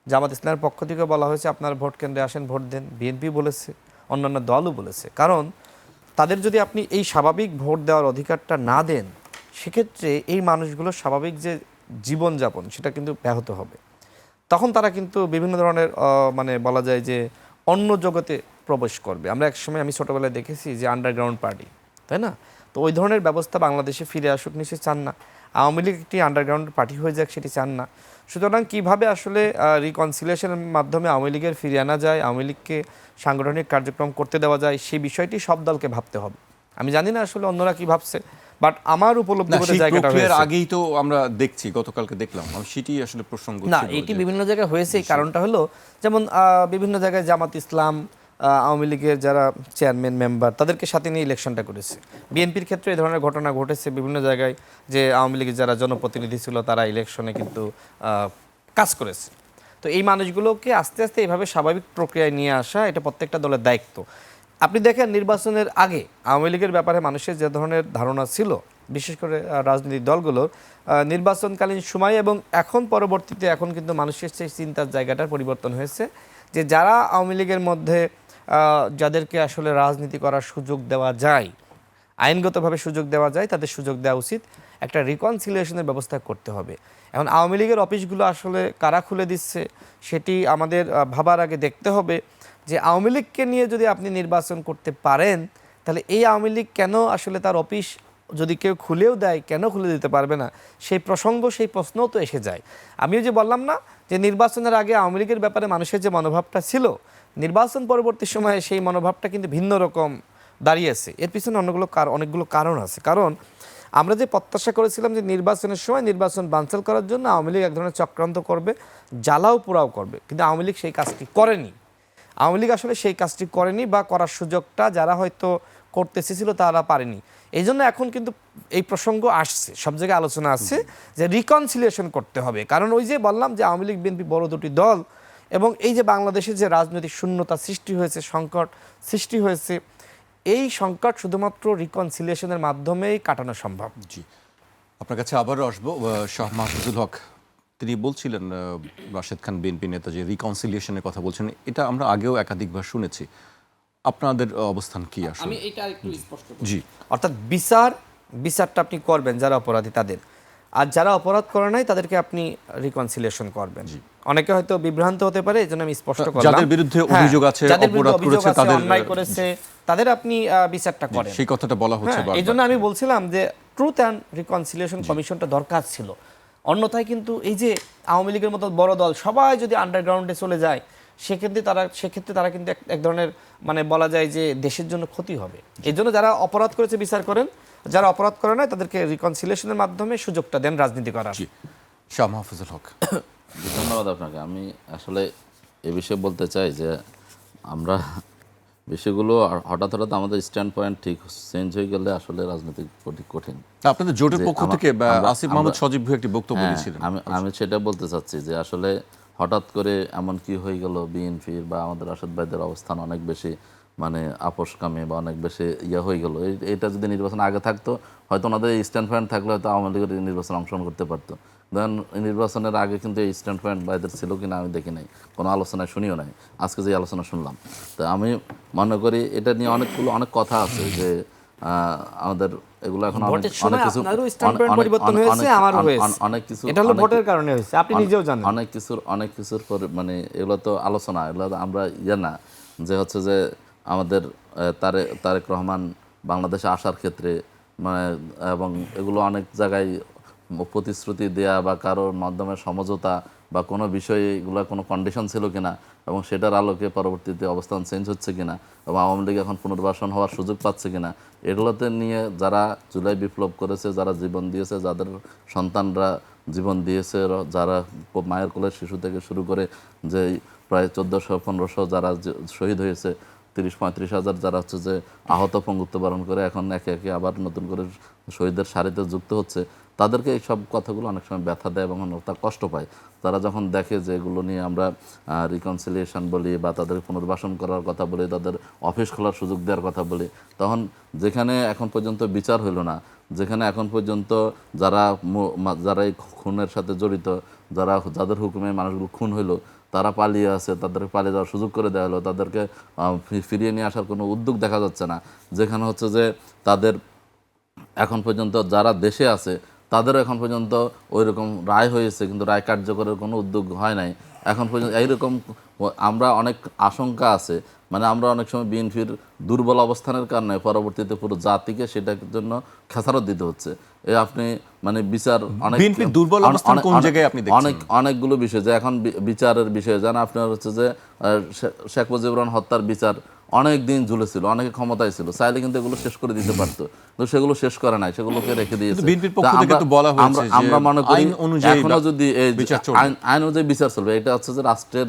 জামাত ইসলামের পক্ষ থেকে বলা হয়েছে আপনারা ভোট কেন্দ্রে আসেন, ভোট দেন। বিএনপি বলেছে, অন্যান্য দলও বলেছে। কারণ তাদের যদি আপনি এই স্বাভাবিক ভোট দেওয়ার অধিকারটা না দেন, সেক্ষেত্রে এই মানুষগুলোর স্বাভাবিক যে জীবনযাপন সেটা কিন্তু ব্যাহত হবে। তখন তারা কিন্তু বিভিন্ন ধরনের মানে বলা যায় যে অন্য জগতে প্রবেশ করবে। আমরা একসময়, আমি ছোটোবেলায় দেখেছি যে আন্ডারগ্রাউন্ড পার্টি, তাই না? তো ওই ধরনের ব্যবস্থা বাংলাদেশে ফিরে আসুক নিশ্চয়ই চান না। আওয়ামী লীগ একটি আন্ডারগ্রাউন্ড পার্টি হয়ে যাক, সেটি চান না। সুতরাং কীভাবে আসলে রিকনসিলিয়েশনের মাধ্যমে আওয়ামী লীগের ফিরিয়ে আনা যায়, আওয়ামী লীগকে সাংগঠনিক কার্যক্রম করতে দেওয়া যায়, সেই বিষয়টি সব দলকে ভাবতে হবে। আমি জানি না আসলে অন্যরা কি ভাবছে, বাট আমার উপলব্ধি জায়গাটা হয়েছে। আগেই তো আমরা দেখছি, গতকালকে দেখলাম, সেটি আসলে প্রসঙ্গ না, এটি বিভিন্ন জায়গায় হয়েছে। এই কারণটা হলো, যেমন বিভিন্ন জায়গায় জামাত ইসলাম, আওয়ামী লীগের যারা চেয়ারম্যান, মেম্বার, তাদেরকে সাথে নিয়ে ইলেকশনটা করেছে। বিএনপির ক্ষেত্রে এই ধরনের ঘটনা ঘটেছে বিভিন্ন জায়গায়, যে আওয়ামী লীগের যারা জনপ্রতিনিধি ছিল তারা ইলেকশনে কিন্তু কাজ করেছে। তো এই মানুষগুলোকে আস্তে আস্তে এইভাবে স্বাভাবিক প্রক্রিয়ায় নিয়ে আসা, এটা প্রত্যেকটা দলের দায়িত্ব। আপনি দেখেন, নির্বাচনের আগে আওয়ামী লীগের ব্যাপারে মানুষের যে ধরনের ধারণা ছিল, বিশেষ করে রাজনৈতিক দলগুলোর, নির্বাচনকালীন সময় এবং এখন পরবর্তীতে, এখন কিন্তু মানুষের সেই চিন্তার জায়গাটার পরিবর্তন হয়েছে, যে যারা আওয়ামী লীগের মধ্যে যাদেরকে আসলে রাজনীতি করার সুযোগ দেওয়া যায়, আইনগতভাবে সুযোগ দেওয়া যায়, তাদের সুযোগ দেওয়া উচিত। একটা রিকনসিলিয়েশনের ব্যবস্থা করতে হবে। এখন আওয়ামী লীগের অফিসগুলো আসলে কারা খুলে দিচ্ছে, সেটি আমাদের ভাবার আগে দেখতে হবে যে আওয়ামী লীগকে নিয়ে যদি আপনি নির্বাচন করতে পারেন, তাহলে এই আওয়ামী লীগ কেন আসলে তার অফিস যদি কেউ খুলেও দেয়, কেন খুলে দিতে পারবে না? সেই প্রসঙ্গ, সেই প্রশ্নও তো এসে যায়। আমিও যে বললাম না যে নির্বাচনের আগে আওয়ামী লীগের ব্যাপারে মানুষের যে মনোভাবটা ছিল, নির্বাচন পরবর্তী সময়ে সেই মনোভাবটা কিন্তু ভিন্ন রকম দাঁড়িয়েছে। এর পিছনে অনেকগুলো কারণ আছে। কারণ আমরা যে প্রত্যাশা করেছিলাম যে নির্বাচনের সময় নির্বাচন বানচাল করার জন্য আওয়ামী লীগ এক ধরনের চক্রান্ত করবে, জ্বালাও পোড়াও করবে, কিন্তু আওয়ামী লীগ সেই কাজটি করেনি। আওয়ামী লীগ আসলে সেই কাজটি করেনি, বা করার সুযোগটা যারা হয়তো করতে চেয়েছিল তারা পারেনি। এই জন্য এখন কিন্তু এই প্রসঙ্গ আসছে, সব জায়গায় আলোচনা আসছে যে রিকনসিলিয়েশন করতে হবে। কারণ ওই যে বললাম যে আওয়ামী লীগ, বিএনপি বড় দুটি দল, এবং এই যে বাংলাদেশে যে রাজনৈতিক শূন্যতা সৃষ্টি হয়েছে, সংকট সৃষ্টি হয়েছে, এই সংকট শুধুমাত্র রিকনসিলিয়েশনের মাধ্যমেই কাটানো সম্ভব। জি, আপনার কাছে আবারও আসবো। শাহ মাহফুজুল হক, তিনি বলছিলেন রাশেদ খান বিএনপি নেতা যে রিকনসিলিয়েশনের কথা বলছেন, এটা আমরা আগেও একাধিকবার শুনেছি। আপনাদের অবস্থান কি আসলে? আমি এটা একটু স্পষ্ট করি। জি, অর্থাৎ বিচারটা আপনি করবেন যারা অপরাধী তাদের, আর যারা অপরাধ করে নাই তাদেরকে আপনি রিকনসিলিয়েশন করবেন। অনেকে হয়তো বিভ্রান্ত হতে পারে, এই জন্য আমি স্পষ্ট করলাম। যাদের বিরুদ্ধে হ্যাঁ, অভিযোগ আছে, যাদের বিরুদ্ধে অপরাধ অভিযোগ করেছে, আছে, তাদের অন্যায় করেছে, তাদের আপনি বিচারটা করেন। সেই কথাটা বলা হচ্ছে হ্যাঁ, বারবার। এই জন্য আমি বলছিলাম যে ট্রুথ অ্যান্ড রিকনসিলিয়েশন কমিশনটা দরকার ছিল। অন্যথায় কিন্তু এই যে আওয়ামী লীগের মতো বড় দল সবাই যদি আন্ডারগ্রাউন্ডে চলে যায়, সেক্ষেত্রে তারা কিন্তু এক ধরনের মানে বলা যায় যে দেশের জন্য ক্ষতি হবে। এই জন্য যারা অপরাধ করেছে বিচার করেন, যারা অপরাধ করে না তাদেরকে রিকনসিলিয়েশনের মাধ্যমে সুযোগটা দেন রাজনীতি করার। জি, শাহ মাহফুজুল হক। ধন্যবাদ আপনাকে। আমি আসলে এ বিষয়ে বলতে চাই যে আমরা বিষয়গুলো হঠাৎ হঠাৎ আমাদের স্ট্যান্ড পয়েন্ট ঠিক চেঞ্জ হয়ে গেলে আসলে রাজনীতি কঠিন। আপনাদের জোটের পক্ষ থেকে আসিফ মাহমুদ আমরা- সজীব ভাই একটি বক্তব্য হ্যাঁ, দিয়েছিলেন। আমি সেটা বলতে চাচ্ছি যে আসলে হঠাৎ করে এমন কি হয়ে গেল, বিএনপির বা আমাদের রাশেদ ভাইদের অবস্থান অনেক বেশি মানে আপোষকামী বা অনেক বেশি হয়ে গেল। এটা যদি নির্বাচন আগে থাকতো, হয়তো ওনাদের এই স্ট্যান্ড পয়েন্ট থাকলে হয়তো আওয়ামী লীগের নির্বাচন অংশগ্রহণ করতে পারতো। ধরেন নির্বাচনের আগে কিন্তু এই স্ট্যান্ড পয়েন্ট ভাইদের ছিল কিনা আমি দেখি নাই, কোনো আলোচনায় শুনিও নাই। আজকে যে আলোচনা শুনলাম, তো আমি মনে করি এটা নিয়ে অনেক কথা আছে যে আমাদের এগুলো এখন ভোটের সময় আপনারও স্ট্যান্ড পরিবর্তন হয়েছে, আমারও হয়েছে। অনেক কিছু এটা হলো ভোটের কারণে হয়েছে, আপনি নিজেও জানেন। অনেক কিছুর পরে মানে এগুলো তো আলোচনা, এগুলো আমরা না যে হচ্ছে যে আমাদের তারেক রহমান বাংলাদেশে আসার ক্ষেত্রে মানে এবং এগুলো অনেক জায়গায় প্রতিশ্রুতি দেয়া বা কারোর মাধ্যমে সমঝোতা বা কোনো বিষয়ে এগুলো কোনো কন্ডিশন ছিল কিনা এবং সেটার আলোকে পরবর্তীতে অবস্থান চেঞ্জ হচ্ছে কিনা এবং আওয়ামী লীগ এখন পুনর্বাসন হওয়ার সুযোগ পাচ্ছে কিনা, এগুলোতে নিয়ে যারা জুলাই বিপ্লব করেছে, যারা জীবন দিয়েছে, যাদের সন্তানরা জীবন দিয়েছে, যারা মায়ের কোলের শিশু থেকে শুরু করে যে প্রায় 1400-1500 যারা শহীদ হয়েছে, 30-35 হাজার যারা হচ্ছে যে আহত পঙ্গুত্ব বরণ করে এখন একে একে আবার নতুন করে শহীদের সারিতে যুক্ত হচ্ছে, তাদেরকে এই সব কথাগুলো অনেক সময় ব্যথা দেয় এবং তারা কষ্ট পায়। তারা যখন দেখে যে এগুলো নিয়ে আমরা রিকনসিলিয়েশন বলি বা তাদের পুনর্বাসন করার কথা বলি, তাদের অফিস খোলার সুযোগ দেওয়ার কথা বলি, তখন যেখানে এখন পর্যন্ত বিচার হইল না, যেখানে এখন পর্যন্ত যারা এই খুনের সাথে জড়িত, যাদের হুকুমে মানুষগুলো খুন হইলো, তারা পালিয়ে আছে, তাদেরকে পালিয়ে যাওয়ার সুযোগ করে দেওয়া হলো, তাদেরকে ফিরিয়ে নিয়ে আসার কোনো উদ্যোগ দেখা যাচ্ছে না। যেখানে হচ্ছে যে তাদের এখন পর্যন্ত যারা দেশে আছে তাদেরও এখন পর্যন্ত ওই রকম রায় হয়েছে, কিন্তু রায় কার্যকরের কোনো উদ্যোগ হয় নাই এখন পর্যন্ত। এইরকম আমরা অনেক আশঙ্কা আছে, মানে আমরা অনেক সময় বিএনপির দুর্বল অবস্থানের কারণে পরবর্তীতে পুরো জাতিকে সেটার জন্য খেসারত দিতে হচ্ছে। আপনি মানে বিচার বিএনপির দুর্বল অবস্থান কোন জায়গায় আপনি দেখছেন? অনেকগুলো বিষয় যে এখন বিচারের বিষয়ে জানা আপনার হচ্ছে যে শেখ মুজিবুর রহমান হত্যার বিচার অনেক দিন ঝুলেছিল, অনেকে ক্ষমতায় ছিল, চাইলে কিন্তু এগুলো শেষ করে দিতে পারতো, কিন্তু সেগুলো শেষ করে নাই, সেগুলোকে রেখে দিয়েছে। বিএনপির পক্ষ থেকে তো বলা হয়েছে যে আমরা মনে করি আইন অনুযায়ী এখনো যদি আইন অনুযায়ী বিচার চলবে। এটা হচ্ছে যে রাষ্ট্রের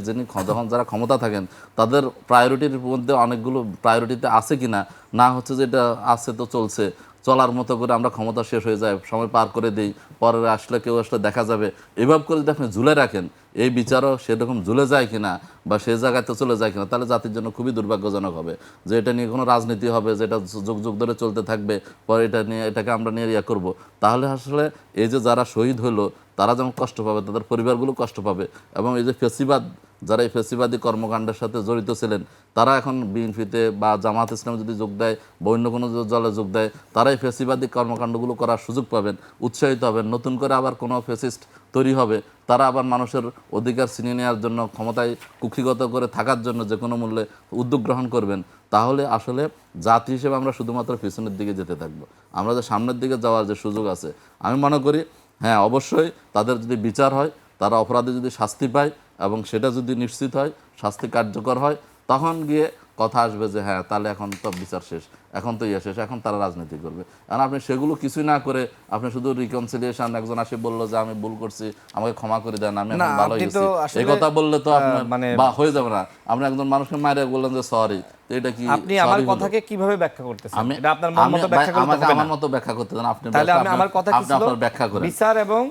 যখন যারা ক্ষমতা থাকেন তাদের প্রায়োরিটির মধ্যে অনেকগুলো প্রায়োরিটিতে আছে কিনা, না হচ্ছে যে এটা আছে তো চলছে, চলার মতো করে আমরা ক্ষমতা শেষ হয়ে যায়, সময় পার করে দিই, পরে কেউ আসলে দেখা যাবে, এভাবে করে যদি আপনি ঝুলে রাখেন, এই বিচারও সেরকম ঝুলে যায় কিনা বা সেই জায়গাতে চলে যায় কিনা, তাহলে জাতির জন্য খুবই দুর্ভাগ্যজনক হবে যে এটা নিয়ে কোনো রাজনীতি হবে, যেটা যুগ যুগ ধরে চলতে থাকবে, পরে এটাকে আমরা নিয়ে করব। তাহলে আসলে এই যে যারা শহীদ হলো তারা যেমন কষ্ট পাবে, তাদের পরিবারগুলো কষ্ট পাবে, এবং এই যে ফেসিবাদ, যারা এই ফেসিবাদী কর্মকাণ্ডের সাথে জড়িত ছিলেন, তারা এখন বিএনপিতে বা জামাত ইসলামে যদি যোগ দেয় বা অন্য কোনো দলে যোগ দেয়, তারা এই ফেসিবাদী কর্মকাণ্ডগুলো করার সুযোগ পাবেন, উৎসাহিত হবেন, নতুন করে আবার কোনো ফেসিস্ট তৈরি হবে, তারা আবার মানুষের অধিকার ছিনিয়ে নেওয়ার জন্য, ক্ষমতায় কুক্ষিগত করে থাকার জন্য যে কোনো মূল্যে উদ্যোগ গ্রহণ করবেন। তাহলে আসলে জাতি হিসেবে আমরা শুধুমাত্র পিছনের দিকে যেতে থাকবো, আমরা যে সামনের দিকে যাওয়ার যে সুযোগ আছে, আমি মনে করি হ্যাঁ অবশ্যই তাদের যদি বিচার হয়, তারা অপরাধী যদি শাস্তি পায় এবং সেটা যদি নিশ্চিত হয়, শাস্তি কার্যকর হয়, তখন গিয়ে কথা আসবে যে হ্যাঁ তাহলে এখন তো বিচার শেষ, এখন তো শেষ, এখন তারা রাজনীতি করবে। কারণ আপনি সেগুলো কিছুই না করে আপনি শুধু রিকনসিলিয়েশন, একজন আসে বললো যে আমি ভুল করছি, আমাকে ক্ষমা করে দেন, আমি এখন ভালো হয়েছি, এই কথা বললে তো আপনার বা হয়ে যাবে না। আপনি একজন মানুষকে মারে বললেন যে সরি, এটা কি আপনি আমার কথাকে কিভাবে ব্যাখ্যা করতেছেন? আমি এটা আপনার মন মতো ব্যাখ্যা করতে হবে না। আমার মতো ব্যাখ্যা করতে দেন, আপনি তাহলে আমি আমার কথা কি ছিল? আপনার ব্যাখ্যা করেন। বিচার এবং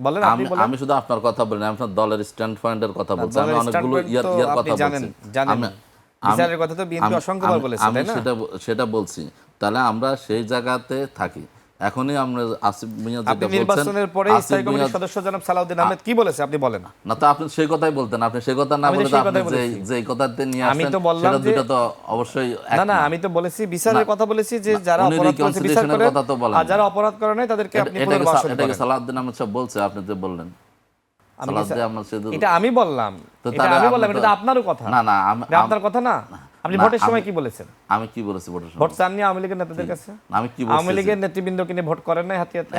বলেন, আপনি বলেন। আমি শুধু আপনার কথা বলিনি, আমি আপনার দলের স্ট্যান্ড পয়েন্টের কথা বলছি, আমি অনেকগুলো ইয়ার কথা বলছি। বিচারের কথা তো বিএনপি অসংখ্যবার বলেছে, তাই না? সেটা বলছি। তাহলে আমরা সেই জায়গাতে থাকি এখনই আমরা আসিফ মিয়া আপনি যেটা বলছেন, নির্বাচনের পরে আসিফ স্থায়ী কমিটির মিয়া- সদস্য জনাব সালাউদ্দিন আহমেদ কি বলেছে আপনি বলেন। না তো আপনি সেই কথাই বলতেন, আপনি সেই কথা না আমি তো বলে সেই আপনি কথাই যে বলেছি। যে কথাতে নিয়ে আমি আসছেন তো বললাম সেটা যে- দুটো তো অবশ্যই এক না না। আমি তো বলেছি বিচারের কথা বলেছি যে যারা উনি অপরাধ করেছে বিচার reconciliation-এর করেন, কথা তো বলেন আর যারা না। অপরাধ করে নাই তাদেরকে আপনি এটাকে পুনর্বাসন এটাকে করেন। সালাউদ্দিন আহমেদ সাহেব বলছে, আপনি যে বললেন আমি কি সালাউদ্দিন আহমেদ শুধু এটা আমি বললাম, তো এটা তাহলে আমি আপনি বললাম, তো- এটা তো আপনারও কথা। না না এটা আপনার কথা না। আপনি না, ভোটের সময় আমি- কি বলেছেন? আমি কি বলেছি ভোটের সময়? ভোট চাননি আওয়ামী লীগের নেতাদের কাছে? আমি কি আওয়ামী বলছি? লীগের নেতৃবৃন্দকে নিয়ে ভোট করেন নাই হাতিয়াতে?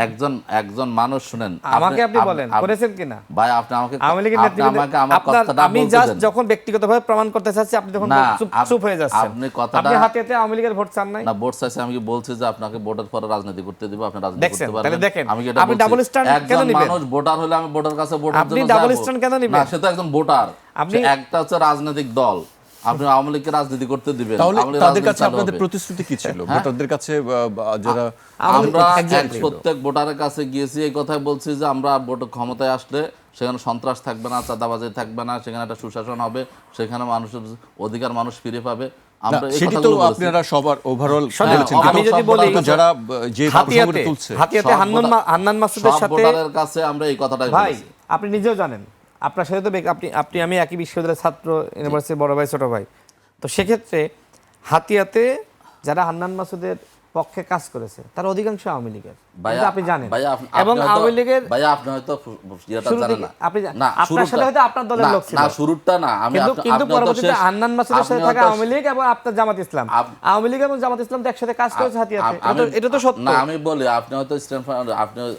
একজন মানুষ শুনেন, আমাকে আপনি বলেন করেছেন কিনা? ভাই আপনি আমাকে আওয়ামী লীগের আপনি নেতৃবৃন্দ আমাকে আমার আপনার, কথাটা আমি বলতে জাস্ট দেন। যখন ব্যক্তিগতভাবে প্রমাণ করতে চাচ্ছি আপনি তখন না, চুপ হয়ে যাচ্ছেন। আপনি কথাটা- আপনি হাতিয়াতে আওয়ামী লীগের ভোট চান নাই? না ভোট চাইছে, আমি কি বলছি যে আপনাকে ভোটের পরে রাজনীতি করতে দিব, আপনি রাজনীতি দেখছেন, করতে তাহলে পারবেন? দেখেন, আমি কি এটা আপনি বলছি? double stand কেন একজন নিবেন? মানুষ ভোটার হলে আমি ভোটার কাছে ভোটের আপনি জন্য double যাবো। stand কেন নিবেন? না, সে তো একজন ভোটার। আপনি- সে একটা হচ্ছে রাজনৈতিক দল, আপনি আওয়ামী লীগকে রাজনীতি করতে দিবেন, তাহলে আওয়ামী লীগ তাদের রাজনীতি কাছে চালু আপনাদের হবে। প্রতিশ্রুতি কি ছিল ভোটারদের কাছে যারা আমরা Exactly. প্রত্যেক ভোটারের কাছে গিয়েছি, এই কথাই বলছি যে আমরা ভোট ক্ষমতায় আসলে সেখানে সন্ত্রাস থাকবে না, চাঁদাবাজি থাকবে না, সেখানে একটা সুশাসন হবে, সেখানে মানুষের অধিকার মানুষ ফিরে পাবে। আমরা এই সেটি তো কথাগুলো বলেছি। আপনারা সবার ওভারঅল শোনেন, বলেছেন, আমি যদি বলি যারা যে হাতিয়াতে প্রসঙ্গটি তুলছে হাতিয়াতে সব হান্নান মাসুদের সব সাথে ভোটারের কাছে আমরা এই কথাটাই ভাই বলেছি। আপনি নিজেও জানেন, আপনার সাথে তো আপনি আমি একই বিশ্ববিদ্যালয়ের ছাত্র, ইউনিভার্সিটির বড় ভাই ছোট ভাই। তো সেক্ষেত্রে হাতিয়াতে যারা হান্নান মাসুদের পক্ষে কাজ করেছে তার অধিকাংশ আওয়ামী লীগের, এটা আপনি জানেন। এবং আওয়ামী লীগের ভাইয়া আপনি হয়তো ইয়েটা শুরু জানেন থেকে না। আপনি না, আপনার শুরুটা- সাথে হয়তো আপনার দলের না, লোক ছিল। না, শুরুটা না, আমি কিন্তু আপনি- কিন্তু আপনি হয়তো পরবর্তীতে শেষ- হান্নান মাসুদের সাথে আপনি থাকা হয়তো- আওয়ামী লীগ এবং আপনার জামাত ইসলাম, আওয়ামী লীগ এবং জামাত ইসলাম তো একসাথে কাজ করেছে হাতিয়াতে, এটা তো সত্য। না আমি বলি, আপনি হয়তো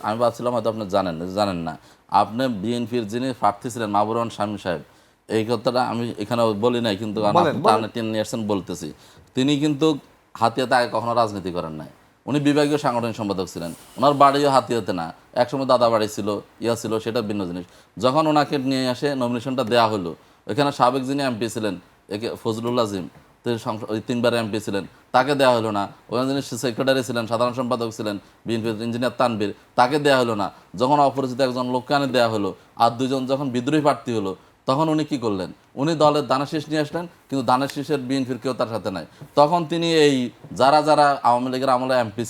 আমি ভাবছিলাম হয়তো আপনি জানেন না। আপনি বিএনপির যিনি প্রার্থী ছিলেন মাহবুব রহমান শামীম সাহেব, এই কথাটা আমি এখানে বলি নাই, কিন্তু আপনি টেনে নিয়ে আসছেন বলতেছি। তিনি কিন্তু হাতিয়াতে আগে কখনো রাজনীতি করেন নাই। উনি বিভাগীয় সাংগঠনিক সম্পাদক ছিলেন, ওনার বাড়িও হাতিয়াতে না, একসময় দাদা বাড়ি ছিল, ছিল, সেটা ভিন্ন জিনিস। যখন ওনাকে নিয়ে আসে নমিনেশনটা দেওয়া হলো, ওইখানে সাবেক যিনি এমপি ছিলেন ফজলুল আজিম, ওই 3 বার এমপি ছিলেন, তাকে দেওয়া হলো না। ওখানে যিনি সেক্রেটারি ছিলেন, সাধারণ সম্পাদক ছিলেন বিএনপির ইঞ্জিনিয়ার তানবীর, তাকে দেওয়া হলো না। যখন অপরিচিত একজন লোককে আনে দেওয়া হলো, আর 2 জন যখন বিদ্রোহী প্রার্থী হলো, তখন উনি কি করলেন? উনি দলের দানাশীষ নিয়ে আসলেন, কিন্তু দানাশীষের বিএনপির কেউ তার সাথে নাই। তখন তিনি এই যারা আওয়ামী লীগের আমলে এমপি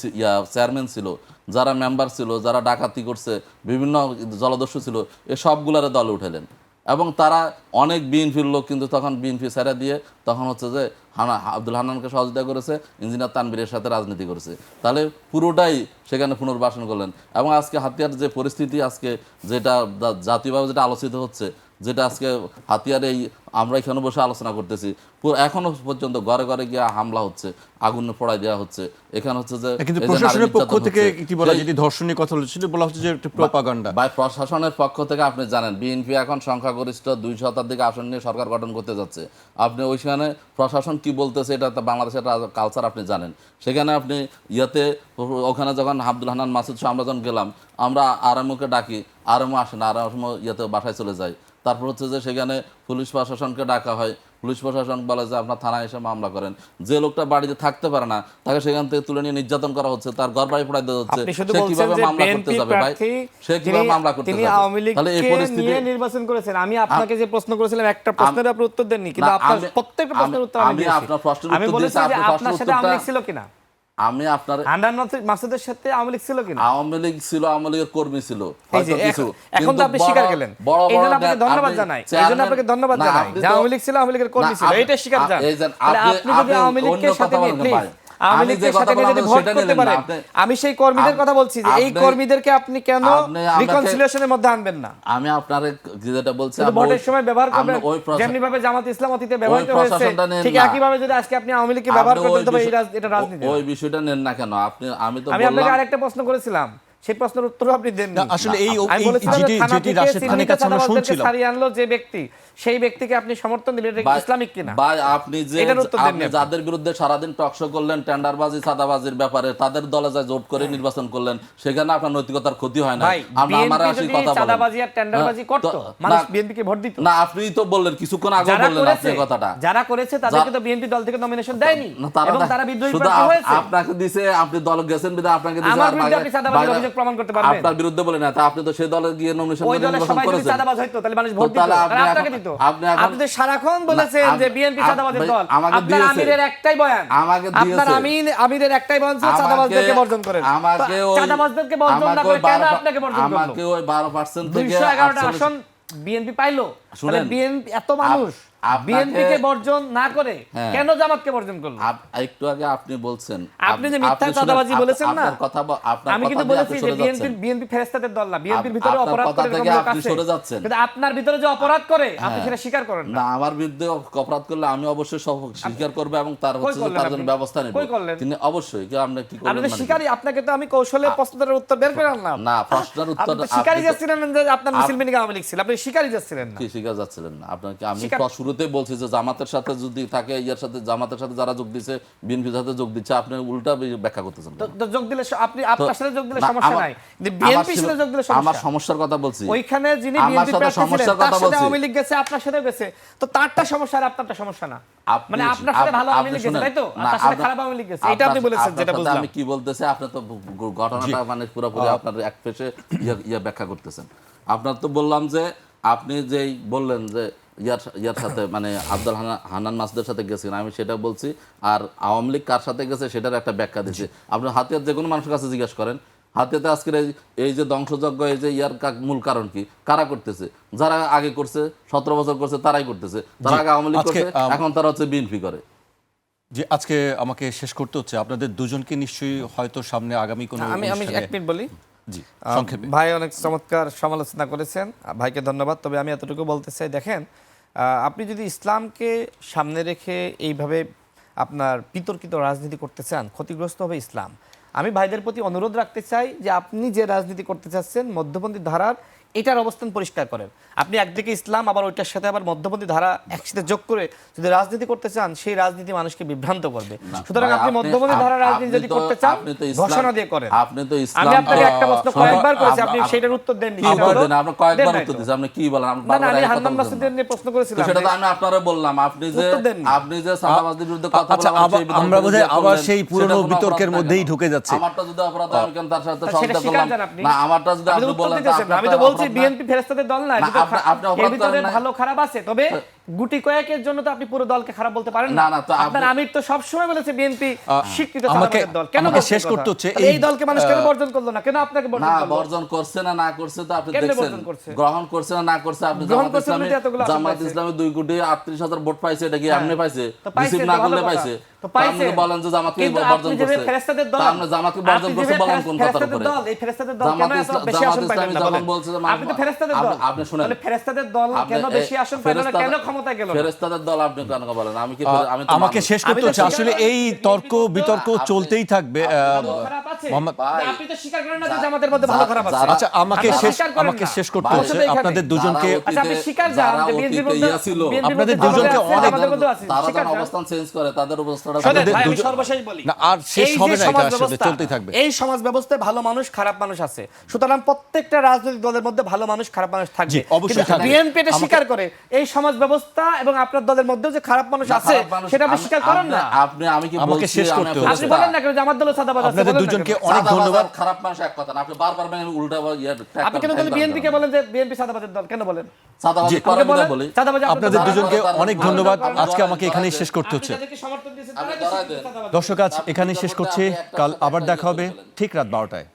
চেয়ারম্যান ছিল, যারা মেম্বার ছিল, যারা ডাকাতি করছে, বিভিন্ন জলদস্যু ছিল, এ সবগুলারে দলে উঠালেন। এবং তারা অনেক বিএনপির লোক কিন্তু তখন বিএনপি ছেড়ে দিয়ে তখন হচ্ছে যে আব্দুল হান্নানকে সহযোগিতা করেছে, ইঞ্জিনিয়ার তানবীরের সাথে রাজনীতি করেছে। তাহলে পুরোটাই সেখানে পুনর্বাসন করলেন। এবং আজকে হাতিয়ার যে পরিস্থিতি, আজকে যেটা জাতীয়ভাবে যেটা আলোচিত হচ্ছে, যেটা আজকে হাতিয়ার এই আমরা এখানে বসে আলোচনা করতেছি, এখনো পর্যন্ত ঘরে ঘরে গিয়ে হামলা হচ্ছে, আগুন পোড়াই দেওয়া হচ্ছে। এখানে হচ্ছে যে কিন্তু এই যে প্রশাসনের নারী পক্ষ নির্যাতন থেকে হচ্ছে, কি বলা, সেই- যদি ধর্ষণের কথা হচ্ছিল বলা হচ্ছে যে একটা প্রোপাগান্ডা। ভাই প্রশাসনের পক্ষ থেকে আপনি জানেন বিএনপি এখন সংখ্যাগরিষ্ঠ 2 শতাধিক আসন নিয়ে সরকার গঠন করতে যাচ্ছে। আপনি ওইখানে প্রশাসন কি বলতেছে, এটা তো বাংলাদেশের কালচার আপনি জানেন। সেখানে আপনি ওখানে যখন আব্দুল হান্নান মাসুদ সহ আমরা যখন গেলাম, আমরা আরএমওকে ডাকি, আরএমও আসে না, আরএমও বাসায় চলে যায়। তারপর হচ্ছে যে সেখানে পুলিশ প্রশাসনকে ডাকা হয়, পুলিশ প্রশাসন বলে যে আপনার থানায় এসে মামলা করেন। যে লোকটা বাড়িতে থাকতে পারে না তাকে সেখান থেকে তুলে নিয়ে নির্যাতন করা হচ্ছে, তার ঘর বাড়ি পোড়াই দেওয়া হচ্ছে। আপনি শুধু সে বলছেন কিভাবে যে মামলা করতে বিএনপি যাবে ভাই? প্রার্থী সে কিভাবে মামলা করতে তিনি যাবে? আওয়ামী তাহলে এই লীগকে পরিস্থিতি নিয়ে নির্বাচন করেছেন। আমি আপনাকে যে প্রশ্ন করেছিলাম একটা প্রশ্নের আপনি উত্তর দেননি, কিন্তু না, আপনার আমি- প্রত্যেকটা প্রশ্নের উত্তর আমি আমি দিয়েছি। আপনার প্রশ্নের আমি উত্তর বলেছি দিয়েছি, যে আপনার আপনার প্রশ্নের সাথে আওয়ামী লীগ উত্তরটা- ছিল কিনা, আমি আপনার হান্নান মাসুদের সাথে আওয়ামী লীগ ছিল কিনা। আওয়ামী লীগ ছিল, আওয়ামী লীগের কর্মী ছিল এই যে হয়তো কিছু, এখন তো কিন্তু আপনি স্বীকার বড়- গেলেন, বড় এই বড় জন্য আপনাকে নেতা- ধন্যবাদ আপনি জানাই, এই জন্য চেয়ারম্যান- আপনাকে ধন্যবাদ না, জানাই আপনি যে তো- আওয়ামী লীগ ছিল, আওয়ামী লীগের কর্মী না, ছিল, এটা স্বীকার যান। এই যে তাহলে আপনি যদি আওয়ামী লীগকে অন্য সাথে কথা নিয়ে বলবেন প্লিজ ভাই। আওয়ামী আমি যে লীগের সাথে কথা নিয়ে যদি বললাম ভোট সেটা করতে নিলেন না, পারেন, আপনি- আমি সেই কর্মীদের কথা বলছি যে এই আপনি- কর্মীদেরকে আপনি কেন আপনি আমাকে- রিকনসিলিয়েশনের মধ্যে আনবেন না? আমি আপনার যেটা বলছি, শুধু আমি ভোটের ওই- সময় ব্যবহার করবেন, আমি ওই যেমনি ভাবে জামাত ইসলাম অতীতে ব্যবহৃত হয়েছে, প্রশাসনটা নেন ঠিক না। একই ভাবে যদি আজকে আপনি আওয়ামী লীগকে ব্যবহার আপনি করতেন ওই তবে বিষয়- এটা রাজনীতি ওই না। বিষয়টা নেন না কেন আপনি? আমি তো আমি আপনাকে বললাম আরেকটা প্রশ্ন করেছিলাম, সেই প্রশ্নের উত্তর আপনি দেননি। না, আসলে আমি বলেছিলাম যে থানা যেটি থেকে রাশেদ খানের চিহ্নিত কাছে আমরা চাঁদাবাজদেরকে শুনছিলাম, ছাড়িয়ে আনলো যে ব্যক্তি, সেই ব্যক্তিকে আপনি সমর্থন দিবেন, এটা কি ইসলামিক কিনা? ভাই আপনি যে এটার উত্তর দেননি আপনি আপনি। যাদের বিরুদ্ধে সারাদিন টকশো করলেন টেন্ডারবাজি চাঁদাবাজির ব্যাপারে, তাদের দলে যা জোট করে নির্বাচন করলেন, সেখানে আপনার নৈতিকতার ক্ষতি হয় না। ভাই আমরা আমার বিএনপি আসি যদি কথা বলেন। চাঁদাবাজি আর টেন্ডারবাজি হ্যাঁ, করতো, তো- মানুষ না- বিএনপি কে ভোট দিত? না আপনি তো বললেন কিছুক্ষণ আগে যারা বললেন আপনি করেছে, কথাটা। যারা করেছে তাদেরকে তো বিএনপি দল থেকে নমিনেশন দেয়নি না, তারা এবং না- তারা বিদ্রোহী শুধু প্রার্থী হয়েছে। আপনাকে দিছে, আপনি দল গেছেন বিধায় আপনাকে দিছে, আমার আর বিরুদ্ধে আপনি চাঁদাবাজির বাইরে- অভিযোগ চাঁদাবাজের প্রমাণ করতে পারবেন? আপনার বিরুদ্ধে বলে না, তা আপনি তো সেই দলে গিয়ে নমিনেশন ওই দলে সবাই যদি চাঁদাবাজ হইতো তাহলে মানুষ ভোট দিত, তাহলে আপনাকে দিত। আপনি তো সারাক্ষণ বলেছেন যে বিএনপি চাঁদাবাজের দল। আপনার আমিরের একটাই বয়ান, আপনার আমিরের একটাই বয়ান ছিল চাঁদাবাজদেরকে বর্জন করেন। চাঁদাবাজদেরকে বর্জন না করে কেন আপনাকে বর্জন করলো? আমাকে ওই 12% থেকে 211টা আসন বিএনপি পাইলো, তাহলে বিএনপি এত মানুষ বিএনপি কে বর্জন না করে কেন জামাতকে বর্জন করলো? একটু আগে আপনি বলছেন, আপনি যে মিথ্যা চাঁদাবাজি বলেছেন না, আমি কিন্তু বলেছি যে বিএনপি ফেরেশতাদের দল না, বিএনপির ভিতরে অপরাধ করে এরকম লোক আছে, কিন্তু আপনার ভিতরে যে অপরাধ করে আপনি সেটা স্বীকার করেন না। আমার বিরুদ্ধে অপরাধ করলে আমি অবশ্যই স্বীকার করব এবং তার জন্য ব্যবস্থা নেব। তিনি অবশ্যই কি আপনি কি করবেন? আপনি স্বীকারই, আপনাকে তো আমি কৌশলে প্রশ্নের উত্তর বের করে আনলাম। না, প্রশ্নের উত্তর আপনি স্বীকারই যাচ্ছিলেন যে আপনার মুসলিম লীগ আওয়ামী লীগ ছিল, আপনি স্বীকারই যাচ্ছিলেন না। কি স্বীকার যাচ্ছিলেন না? আপনাকে আমি শুরুতেই বলছি যে জামাতের সাথে যদি থাকে, ইয়ার সাথে জামাতের সাথে যারা যোগ দিয়েছে, বিএনপির সাথে যোগ দিচ্ছে, আপনি উল্টা ব্যাখ্যা করতেছেন। তো যোগ দিলে আপনি আপনার সাথে যোগ দিলে সমস্যা নাই, কিন্তু বিএনপির সাথে যোগ দিলে সমস্যা। আমার সমস্যার কথা বলছি, ওইখানে যিনি বিএনপি প্রার্থী ছিলেন তার সাথে আওয়ামী লীগ গেছে, আপনার সাথে গেছে, তো তারটা সমস্যা আর আপনারটা সমস্যা না। মানে আপনার সাথে ভালো আওয়ামী লীগ গেছে তাই তো, আর তার সাথে খারাপ আওয়ামী লীগ গেছে, এটা আপনি বলেছেন, যেটা বুঝলাম। আমি কি বলতেছি, আপনি তো ঘটনাটা মানে পুরোপুরি আপনার এক পেশে ব্যাখ্যা করতেছেন। আপনার তো বললাম যে আপনি যেই বললেন যে ইয়ার সাথে মানে আব্দুল হান্নান মাসুদের সাথে গেছেন, আমি সেটা বলছি। আর আওয়ামী লীগ কার সাথে গেছে সেটার একটা ব্যাখ্যা দিচ্ছি। আপনি হাতিয়ার যে কোনো মানুষের কাছে জিজ্ঞেস করেন, হাতিয়াতে আজকের এই যে ধ্বংসযজ্ঞ, এই যে ইয়ার মূল কারণ কি, কারা করতেছে? যারা আগে করছে, 17 বছর করছে তারাই করতেছে, যারা আগে আওয়ামী লীগ করছে এখন তারা হচ্ছে বিএনপি করে। যে আজকে আমাকে শেষ করতে হচ্ছে, আপনাদের দুজনকে নিশ্চয়ই হয়তো সামনে আগামী কোনো আমি এক মিনিট বলি। জি, সংক্ষেপে। ভাই অনেক চমৎকার সমালোচনা করেছেন, ভাইকে ধন্যবাদ। তবে আমি এতটুকু বলতে চাই, দেখেন আপনি যদি ইসলামকে সামনে রেখে এইভাবে আপনার বিতর্কিত রাজনীতি করতে চান, ক্ষতিগ্রস্ত হবে ইসলাম। আমি ভাইদের প্রতি অনুরোধ রাখতে চাই যে আপনি যে রাজনীতি করতে চাচ্ছেন মধ্যপন্থী ধারার, এটার অবস্থান পরিষ্কার করেন। আপনি একদিকে ইসলাম আবার ওইটার সাথে আবার মধ্যপন্থী ধারা একসাথে যোগ করে যদি রাজনীতি করতে চান, সেই রাজনীতি মানুষকে বিভ্রান্ত করবে। সুতরাং আপনি মধ্যপন্থী ধারা রাজনীতি যদি করতে চান ঘোষণা দিয়ে করেন। আপনি তো ইসলাম, আমি আপনাকে একটা প্রশ্ন কয়েকবার করেছি, আপনি সেটার উত্তর দেননি। আপনি কয়েকবার উত্তর দিয়েছেন, আপনি কি বলেন? না না, আমি হান্নান মাসুদের নিয়ে প্রশ্ন করেছিলাম, সেটা তো আমি আপনারে বললাম। আপনি যে সাদাবাজদের বিরুদ্ধে কথা আচ্ছা, আমরা বোধহয় আবার সেই পুরনো বিতর্কের মধ্যেই ঢুকে যাচ্ছে। আমারটা যদি অপরাধ হয় আমি কেন তার সাথে সহযোগিতা করলাম না? আমারটা যদি আপনি বলেন, আমি তো বলছি বিএনপি ফেরেশতাদের দল না, এর ভিতরে ভালো খারাপ আছে, তবে গুটি কয়েকের জন্য তো আপনি পুরো দলকে খারাপ বলতে পারেন না। আপনার আমির তো সব সময় বলেছে বিএনপি স্বীকৃত চাঁদাবাজের দল। কেন শেষ করতে হচ্ছে এই দলকে মানুষ কেন বর্জন করলো না? কেন আপনাকে বর্জন করলো? না, বর্জন করছে না না করছে তো আপনি দেখছেন, গ্রহণ করছে না না করছে আপনি। জামাত ইসলামে 2,38,000 ভোট পাইছে, এটা কি এমনি পাইছে? রিসিভ না করলে পাইছে। আপনি বলেন যে জামাতকে বর্জন করছে, ফেরেশতাদের দল, আপনি জামাতকে বর্জন করছে বলেন কোন কথার উপরে? এই ফেরেশতাদের দল কেন এত বেশি আসন পাইলেন না বলেন? আপনি তো ফেরেশতাদের দল, আপনি শুনেন, তাহলে ফেরেশতাদের দল কেন বেশি আসন পাইল না, কেন ক্ষমতায় গেল না? ফেরেশতাদের দল আপনি কেন বলেন? আমি কি আমি তো আমাকে শেষ করতে হচ্ছে। আসলে এই তর্ক বিতর্ক চলতেই থাকবে। আপনি তো স্বীকার করেন না যে জামাতের মধ্যে ভালো খারাপ আছে। আচ্ছা, আমাকে শেষ করতে হচ্ছে। আপনাদের দুজনকে, আচ্ছা আপনি স্বীকার যান যে বিএনপির মধ্যে আপনাদের দুজনকে অনেক তারা অবস্থান চেঞ্জ করে, তাদের অবস্থাটা সর্বশেষ বলি, না আর শেষ হবে না, এটা আসলে চলতেই থাকবে। এই সমাজ ব্যবস্থায় ভালো মানুষ খারাপ মানুষ আছে, সুতরাং প্রত্যেকটা রাজনৈতিক দলের মধ্যে ভালো মানুষ খারাপ মানুষ থাকবে। অবশ্যই থাকবে। বিএনপি এটা স্বীকার করে এই সমাজ ব্যবস্থা এবং আপনার দলের মধ্যেও যে খারাপ মানুষ আছে সেটা আপনি স্বীকার করেন না। আমি কি আমাকে শেষ করতে হচ্ছে। আপনি বলেন না কেন যে আমার দলে চাঁদাবাজ আছে? আপনাদের দুজনকে অনেক ধন্যবাদ। খারাপ মানুষ এক কথা না, আপনি বারবার উল্টা আপনি কেন তাহলে বিএনপি কে বলেন যে বিএনপি চাঁদাবাজের দল কেন বলেন? চাঁদাবাজি করে না বলি। আপনাদের দুজনকে অনেক ধন্যবাদ। আজকে আমাকে এখানেই শেষ করতে হচ্ছে। দর্শক আজ এখানেই শেষ করছি, কাল আবার দেখা হবে ঠিক রাত 12টায়।